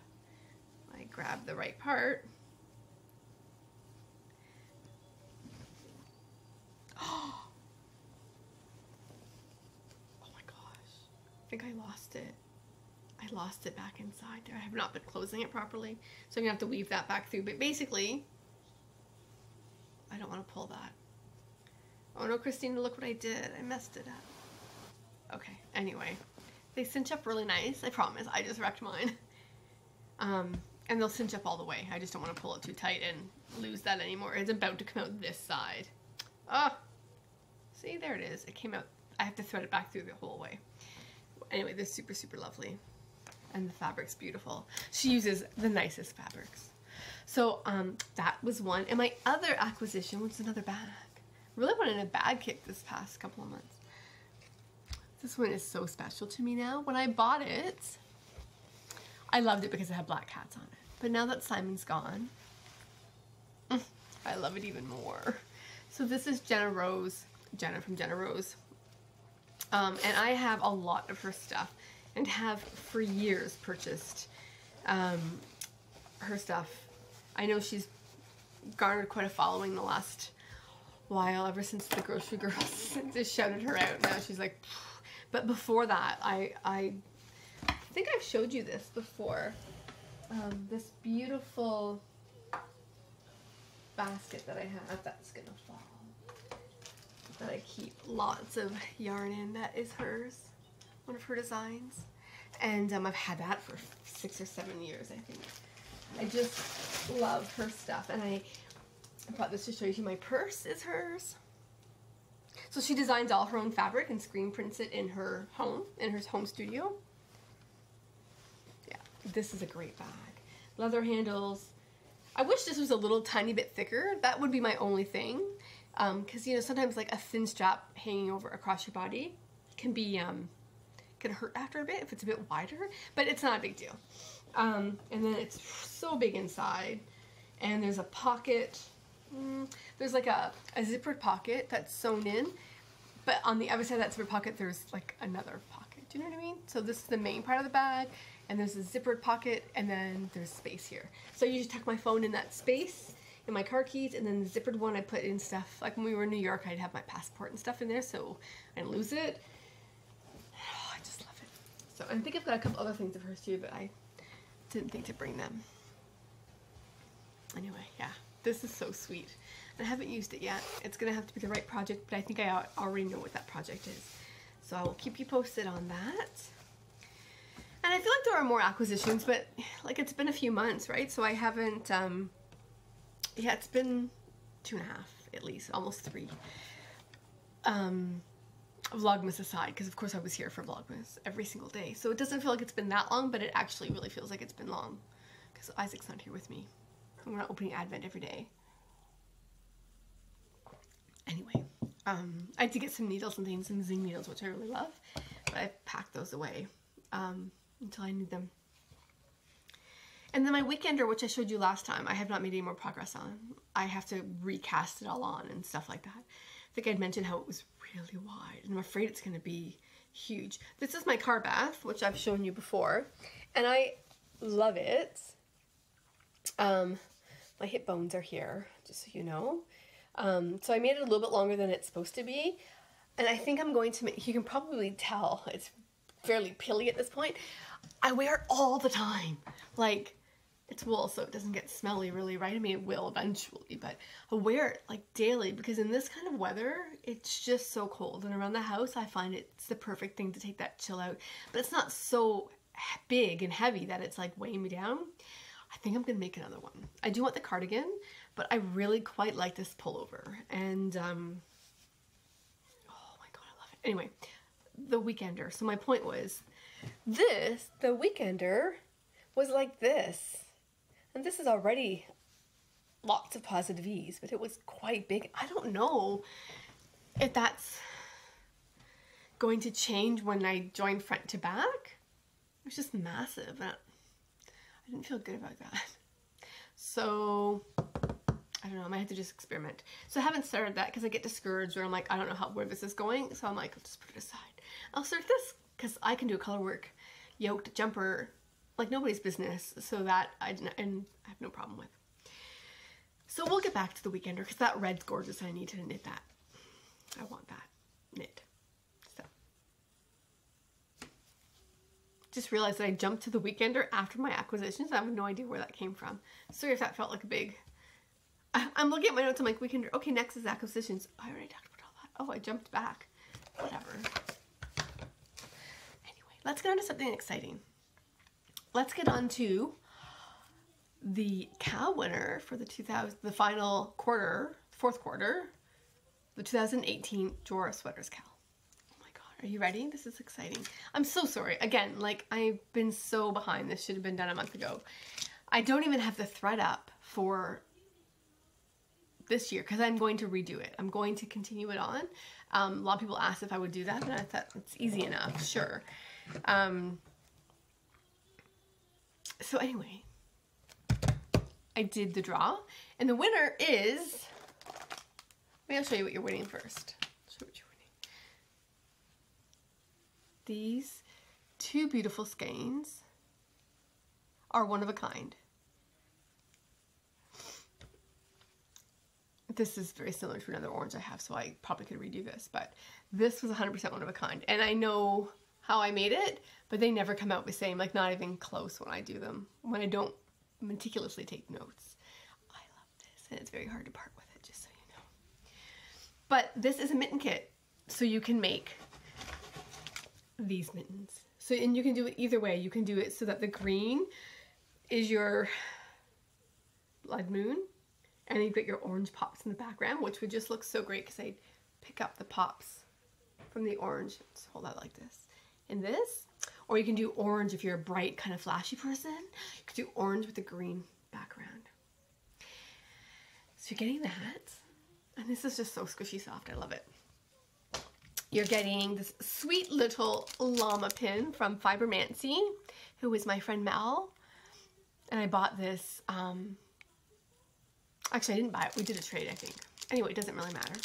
I grab the right part. Oh my gosh, I think I lost it. I lost it back inside there. I have not been closing it properly, so I'm gonna have to weave that back through. But basically, I don't want to pull that. Oh no, Christina, look what I did. I messed it up. Okay, anyway. They cinch up really nice, I promise. I just wrecked mine. And they'll cinch up all the way. I just don't want to pull it too tight and lose that anymore. It's about to come out this side. Oh, see, there it is. It came out. I have to thread it back through the whole way. Anyway, this is super, super lovely. And the fabric's beautiful. She uses the nicest fabrics. So that was one. And my other acquisition was another bag. Really wanted a bag kit this past couple of months. This one is so special to me now. When I bought it, I loved it because it had black cats on it. But now that Simon's gone, I love it even more. So this is Jenna from Jenna Rose. And I have a lot of her stuff and have for years purchased her stuff. I know she's garnered quite a following the last while, ever since the grocery girls just shouted her out. Now she's like, pfft. But before that, I think I've showed you this before. This beautiful basket that I have that's gonna fall, that I keep lots of yarn in, that is hers, one of her designs. And I've had that for 6 or 7 years, I think. I just love her stuff, and I brought this to show you. My purse is hers. So she designs all her own fabric and screen prints it in her home studio. Yeah, this is a great bag. Leather handles. I wish this was a little tiny bit thicker. That would be my only thing. Because, you know, sometimes like a thin strap hanging over across your body can be, can hurt after a bit if it's a bit wider, but it's not a big deal. And then it's so big inside, and there's a pocket. There's like a zippered pocket that's sewn in, but on the other side of that zippered pocket there's like another pocket. Do you know what I mean? So this is the main part of the bag, and there's a zippered pocket, and then there's space here. So I usually tuck my phone in that space, and my car keys, and then the zippered one I put in stuff. Like when we were in New York, I'd have my passport and stuff in there so I didn't lose it. Oh, I just love it. So I think I've got a couple other things of hers too, but I didn't think to bring them. Anyway, yeah. This is so sweet. I haven't used it yet. It's going to have to be the right project, but I think I already know what that project is. So I will keep you posted on that. And I feel like there are more acquisitions, but like it's been a few months, right? So I haven't, yeah, it's been 2.5 at least, almost 3. Vlogmas aside, because of course I was here for Vlogmas every single day. So it doesn't feel like it's been that long, but it actually really feels like it's been long because Isaac's not here with me. We're not opening Advent every day. Anyway, I had to get some needles and things, some zing needles, which I really love, but I packed those away until I need them. And then my weekender, which I showed you last time, I have not made any more progress on. I have to recast it all on and stuff like that. I think I'd mentioned how it was really wide, and I'm afraid it's going to be huge. This is my car bath, which I've shown you before, and I love it. My hip bones are here, just so you know. So I made it a little bit longer than it's supposed to be, and I think I'm going to make, you can probably tell it's fairly pilly at this point. I wear it all the time. Like, it's wool, so it doesn't get smelly really, right? I mean, it will eventually, but I wear it like daily because in this kind of weather, it's just so cold. And around the house, I find it's the perfect thing to take that chill out, but it's not so big and heavy that it's like weighing me down. I think I'm gonna make another one. I do want the cardigan, but I really quite like this pullover. And, oh my God, I love it. Anyway, the weekender. So my point was, the weekender was like this. And this is already lots of positive ease, but it was quite big. I don't know if that's going to change when I join front to back. It was just massive. I didn't feel good about that. So, I don't know, I might have to just experiment. So I haven't started that because I get discouraged or I'm like, I don't know where this is going. So I'm like, I'll just put it aside. I'll start this because I can do a color work yoked jumper like nobody's business. So that I have no problem with. So we'll get back to the weekender because that red's gorgeous and I need to knit that. I want that knit. So. Just realized that I jumped to the weekender after my acquisitions. I have no idea where that came from. Sorry if that felt like a big... I'm looking at my notes, I'm like, weekender. Okay, next is acquisitions. I already talked about all that. Oh, I jumped back. Whatever. Anyway, let's get on to something exciting. Let's get on to the KAL winner for the final quarter, fourth quarter, the 2018 Drawer of Sweaters KAL. Are you ready? This is exciting. I'm so sorry. Again, like I've been so behind. This should have been done a month ago. I don't even have the thread up for this year because I'm going to redo it. I'm going to continue it on. A lot of people asked if I would do that, and I thought it's easy enough. Sure. So anyway, I did the draw, and the winner is... Maybe I'll show you what you're winning first. These two beautiful skeins are one of a kind. This is very similar to another orange I have, so I probably could redo this, but this was 100% one of a kind. And I know how I made it, but they never come out the same, like not even close when I do them, when I don't meticulously take notes. I love this, and it's very hard to part with it, just so you know. But this is a mitten kit, so you can make these mittens. So, and you can do it either way. You can do it so that the green is your Bloodmoon, and you've got your orange pops in the background, which would just look so great because I'd pick up the pops from the orange. Just hold that like this. In this, or you can do orange if you're a bright, kind of flashy person. You could do orange with a green background. So you're getting that, and this is just so squishy soft. I love it. You're getting this sweet little llama pin from Fibermancy, who is my friend Mel. And I bought this, actually I didn't buy it, we did a trade I think. Anyway, it doesn't really matter.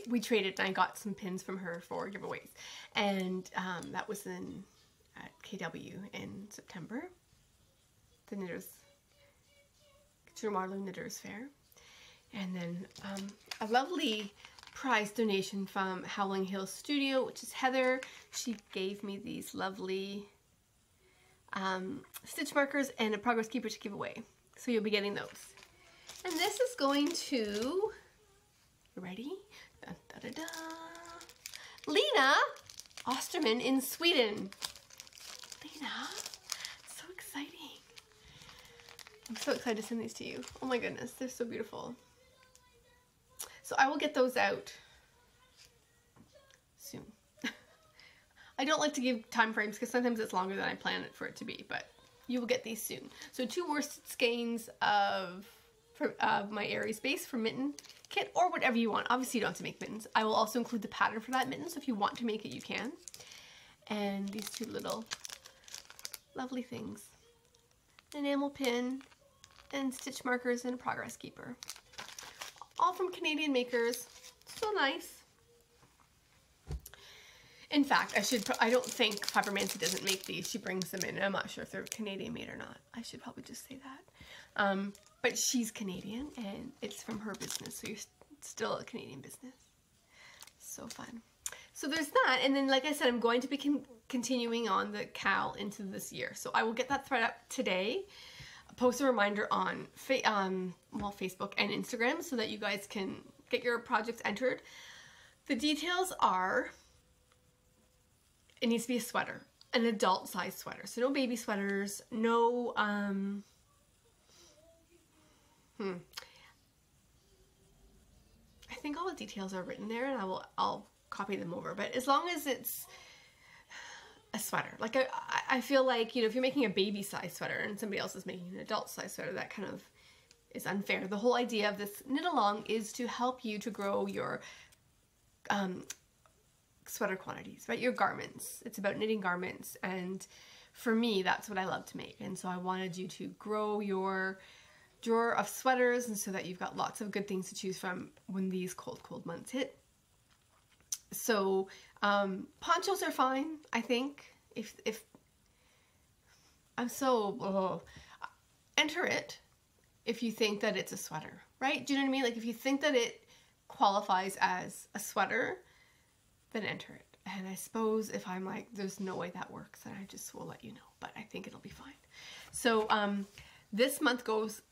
We traded and I got some pins from her for giveaways. And that was at KW in September. The Knitters, Marlowe Knitters Fair. And then a lovely prize donation from Howling Hill Studio, which is Heather. She gave me these lovely stitch markers and a progress keeper to give away. So you'll be getting those. And this is going to, you ready? Da, da, da, da. Lena Osterman in Sweden. Lena, so exciting. I'm so excited to send these to you. Oh my goodness, they're so beautiful. So I will get those out soon. I don't like to give time frames because sometimes it's longer than I plan it for it to be, but you will get these soon. So 2 worsted skeins of my Aries base for mitten kit, or whatever you want. Obviously you don't have to make mittens. I will also include the pattern for that mitten, so if you want to make it, you can. And these 2 little lovely things. An enamel pin and stitch markers and a progress keeper. All from Canadian makers. So nice. In fact, I don't think Fibermancy doesn't make these. She brings them in. I'm not sure if they're Canadian made or not. I should probably just say that. But she's Canadian and it's from her business. So you're still a Canadian business. So fun. So there's that. And then, like I said, I'm going to be continuing on the KAL into this year. So I will get that thread up today. Post a reminder on Facebook and Instagram so that you guys can get your projects entered. The details are, it needs to be a sweater, an adult size sweater. So no baby sweaters, no, I think all the details are written there, and I'll copy them over. But as long as it's a sweater, like I feel like, you know, if you're making a baby size sweater and somebody else is making an adult size sweater, that kind of is unfair. The whole idea of this knit along is to help you to grow your sweater quantities, right? Your garments. It's about knitting garments, and for me, that's what I love to make. And so I wanted you to grow your drawer of sweaters, and so that you've got lots of good things to choose from when these cold months hit. So ponchos are fine, I think. If I'm so enter it if you think that it's a sweater, right? Do you know what I mean? Like if you think that it qualifies as a sweater, then enter it. And I suppose if I'm like, there's no way that works, then I just will let you know. But I think it'll be fine. So this month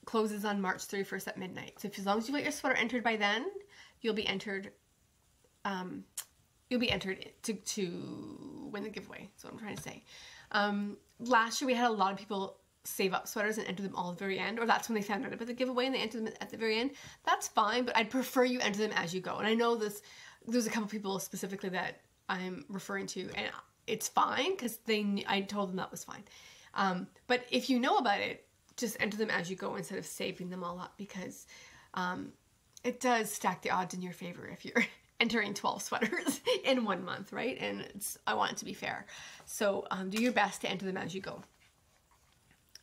closes on March 31st at midnight. So as long as you get your sweater entered by then, you'll be entered. You'll be entered to win the giveaway. That's what I'm trying to say. Last year we had a lot of people save up sweaters and enter them all at the very end, or that's when they found out about the giveaway and they entered them at the very end. That's fine, but I'd prefer you enter them as you go. And I know there's a couple people specifically that I'm referring to, and it's fine because I told them that was fine. But if you know about it, just enter them as you go instead of saving them all up, because it does stack the odds in your favor if you're entering 12 sweaters in 1 month, right? And I want it to be fair. So do your best to enter them as you go.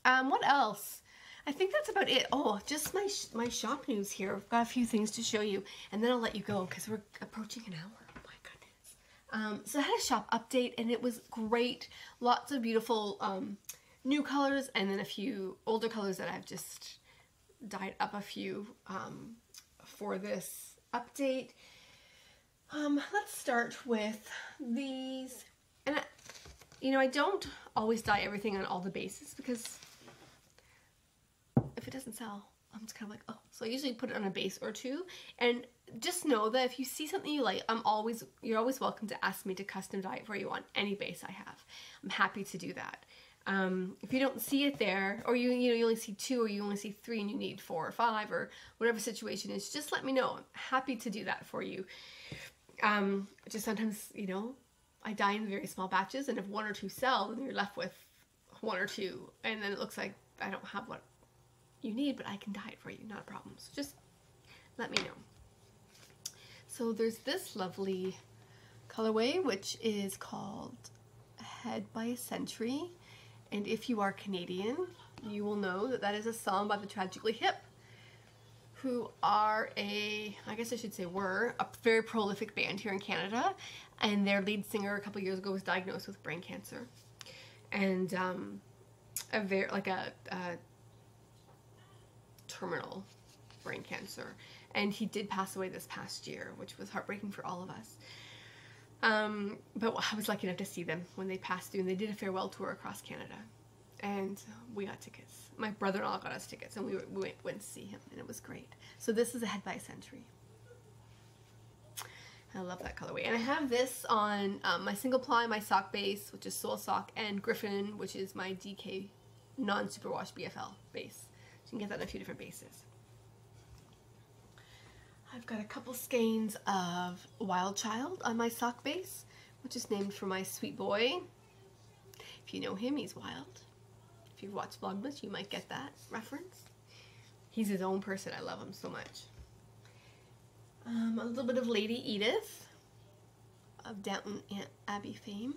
What else? I think that's about it. Oh, just my shop news here. I've got a few things to show you, and then I'll let you go because we're approaching an hour. Oh my goodness. So I had a shop update, and it was great. Lots of beautiful new colors, and then a few older colors that I've just dyed up a few for this update. Let's start with these. And I don't always dye everything on all the bases, because if it doesn't sell, I'm just kind of like, oh. So I usually put it on a base or two, and just know that if you see something you like, you're always welcome to ask me to custom dye it for you on any base I have. I'm happy to do that. If you don't see it there, or you only see 2, or you only see 3 and you need 4 or 5, or whatever situation is, just let me know. I'm happy to do that for you. Just sometimes, I dye in very small batches, and if 1 or 2 sell, then you're left with 1 or 2, and then it looks like I don't have what you need, but I can dye it for you, not a problem. So just let me know. So there's this lovely colorway, which is called Head by a Century, and if you are Canadian, you will know that that is a song by the Tragically Hip, who are I guess I should say were a very prolific band here in Canada, and their lead singer a couple years ago was diagnosed with brain cancer, and a terminal brain cancer, and he did pass away this past year, which was heartbreaking for all of us. But I was lucky enough to see them when they passed through, and they did a farewell tour across Canada, and we got tickets. My brother-in-law got us tickets, and we went to see him, and it was great. So this is a Head by a Century. I love that colorway. And I have this on my single ply, my sock base, which is Soul Sock, and Griffin, which is my DK non-superwash BFL base. So you can get that in a few different bases. I've got a couple skeins of Wild Child on my sock base, which is named for my sweet boy. If you know him, he's wild. If you've watched Vlogmas, you might get that reference. He's his own person. I love him so much. A little bit of Lady Edith of Downton Abbey fame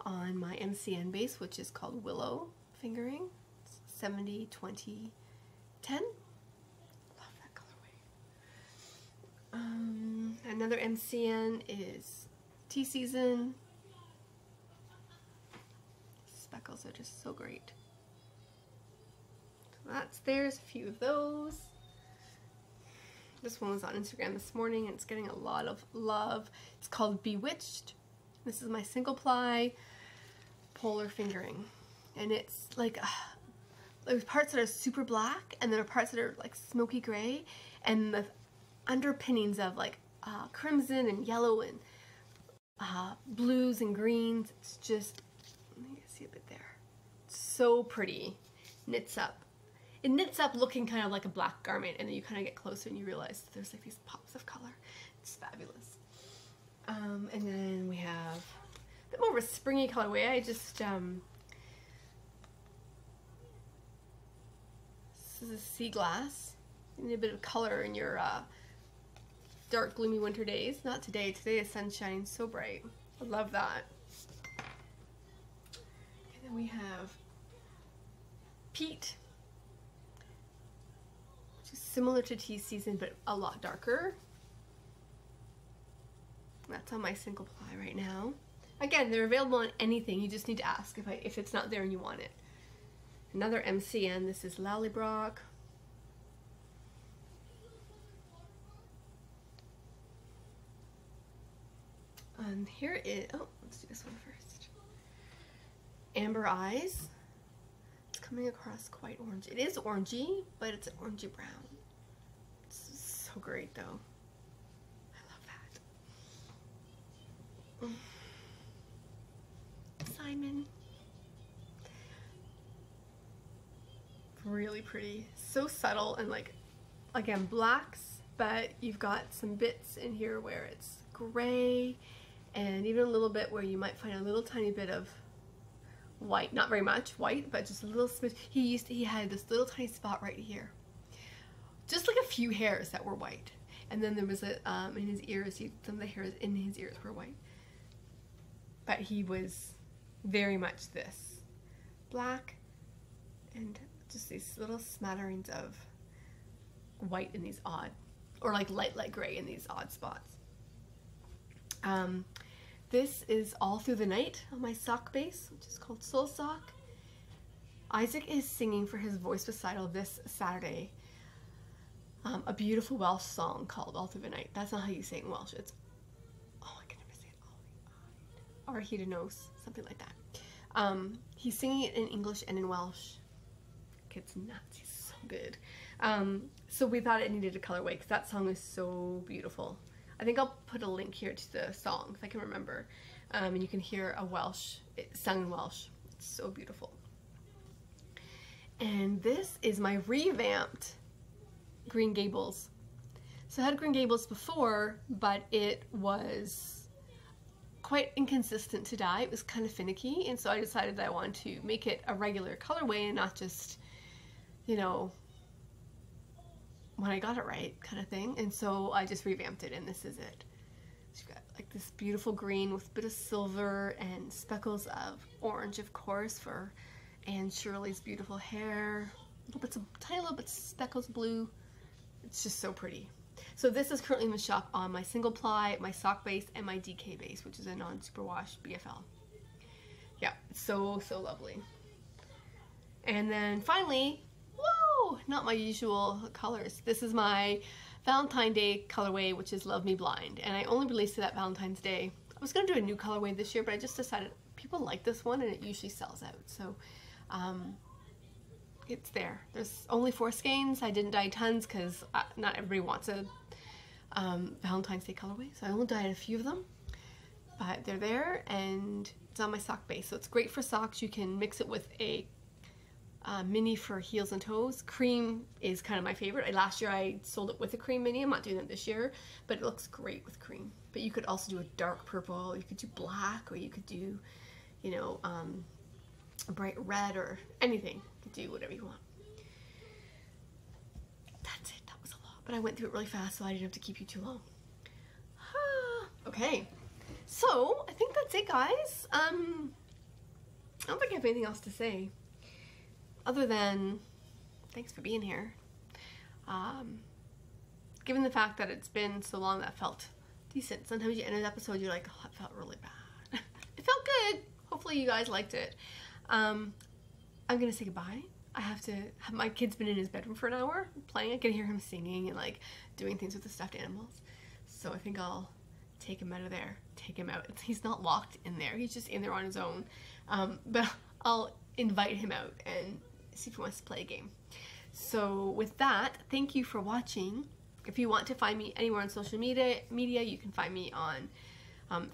on my MCN base, which is called Willow Fingering. It's 70, 20, 10. Love that colorway. Another MCN is Tea Season. Speckles are just so great. So there's a few of those. This one was on Instagram this morning and it's getting a lot of love. It's called Bewitched. This is my single ply polar fingering. And it's like, there's parts that are super black and there are parts that are like smoky gray, and the underpinnings of like crimson and yellow and blues and greens. It's just, you can see a bit there. It's so pretty. Knits up. It knits up looking kind of like a black garment, and then you kind of get closer and you realize there's like these pops of color. It's fabulous. And then we have a bit more of a springy colorway. I just, this is a sea glass. You need a bit of color in your dark, gloomy winter days. Not today. Today the sun's shining so bright. I love that. And then we have Peat, similar to Tea Season, but a lot darker. That's on my single ply right now. Again, they're available on anything. You just need to ask if it's not there and you want it. Another MCN. This is Lallybroch. And here is, oh, let's do this one first. Amber Eyes. It's coming across quite orange. It is orangey, but it's an orangey brown. It's so great though. I love that. Simon. Really pretty. So subtle and like, again, blacks, but you've got some bits in here where it's gray and even a little bit where you might find a little tiny bit of white. Not very much white, but just a little smidge. He had this little tiny spot right here. Just like a few hairs that were white. And then there was a, in his ears, some of the hairs in his ears were white. But he was very much this. Black and just these little smatterings of white in these odd, or like light gray in these odd spots. This is All Through the Night on my sock base, which is called Soul Sock. Isaac is singing for his voice recital this Saturday a beautiful Welsh song called All Through the Night. That's not how you say it in Welsh. It's, oh, I can never say it. Arhidanos, something like that. He's singing it in English and in Welsh. Kid's nuts. He's so good. So we thought it needed a colorway because that song is so beautiful. I think I'll put a link here to the song if I can remember. And you can hear a Welsh, sung in Welsh. It's so beautiful. And this is my revamped Green Gables. So I had Green Gables before, but it was quite inconsistent to dye. It was kind of finicky, and so I decided that I wanted to make it a regular colorway and not just, you know, when I got it right kind of thing. And so I just revamped it, and this is it. So you've got like this beautiful green with a bit of silver and speckles of orange, of course, for Anne Shirley's beautiful hair. Little bits of, tiny little bits of speckles of blue. It's just so pretty. So this is currently in the shop on my single ply, my sock base, and my DK base, which is a non-superwash BFL. Yeah, it's so, so lovely. And then finally, whoa, not my usual colors. This is my Valentine's Day colorway, which is Love Me Blind. And I only released it at Valentine's Day. I was going to do a new colorway this year, but I just decided people like this one and it usually sells out. So it's there. There's only 4 skeins. I didn't dye tons because not everybody wants a Valentine's Day colorway. So I only dyed a few of them. But they're there and it's on my sock base. So it's great for socks. You can mix it with a mini for heels and toes. Cream is kind of my favorite. Last year I sold it with a cream mini. I'm not doing that this year, but it looks great with cream. But you could also do a dark purple, you could do black, or you could do, you know, a bright red or anything. You can do whatever you want. That's it. That was a lot, but I went through it really fast, so I didn't have to keep you too long. Okay, so I think that's it, guys. I don't think I have anything else to say other than thanks for being here. Given the fact that it's been so long, that felt decent. Sometimes you end an episode, you're like, oh, it felt really bad. It felt good. Hopefully you guys liked it. I'm gonna say goodbye. I have to have, my kid's been in his bedroom for an hour playing. I can hear him singing and like doing things with the stuffed animals. So I think I'll take him out of there. Take him out. He's not locked in there. He's just in there on his own. But I'll invite him out and see if he wants to play a game. So with that, thank you for watching. If you want to find me anywhere on social media, you can find me on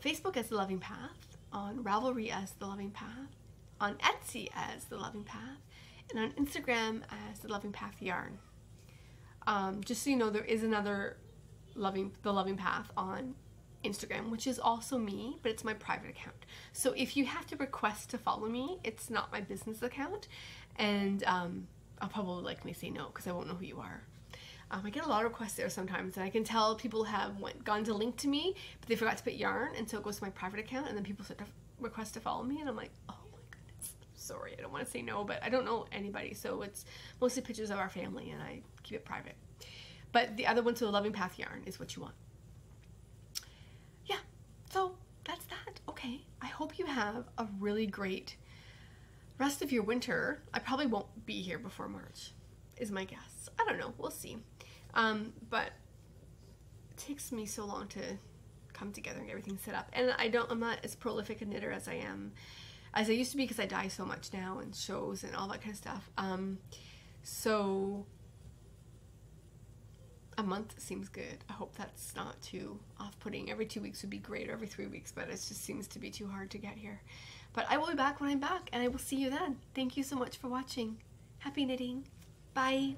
Facebook as The Loving Path, on Ravelry as The Loving Path, on Etsy as The Loving Path, and on Instagram as The Loving Path Yarn. Just so you know, there is another The Loving Path on Instagram, which is also me, but it's my private account. So if you have to request to follow me, it's not my business account, and I'll probably likely say no because I won't know who you are. I get a lot of requests there sometimes, and I can tell people have gone to link to me, but they forgot to put yarn, and so it goes to my private account, and then people start to request to follow me, and I'm like, oh my goodness, sorry, I don't want to say no, but I don't know anybody, so it's mostly pictures of our family, and I keep it private. But the other one, so The Loving Path Yarn, is what you want. Yeah, so that's that. Okay, I hope you have a really great rest of your winter. I probably won't be here before March, is my guess. I don't know, we'll see. But it takes me so long to come together and get everything set up, and I'm not as prolific a knitter as I used to be, because I dye so much now, and shows and all that kind of stuff. So a month seems good. I hope that's not too off-putting. Every 2 weeks would be great, or every 3 weeks, but it just seems to be too hard to get here. But I will be back when I'm back, and I will see you then. Thank you so much for watching. Happy knitting. Bye.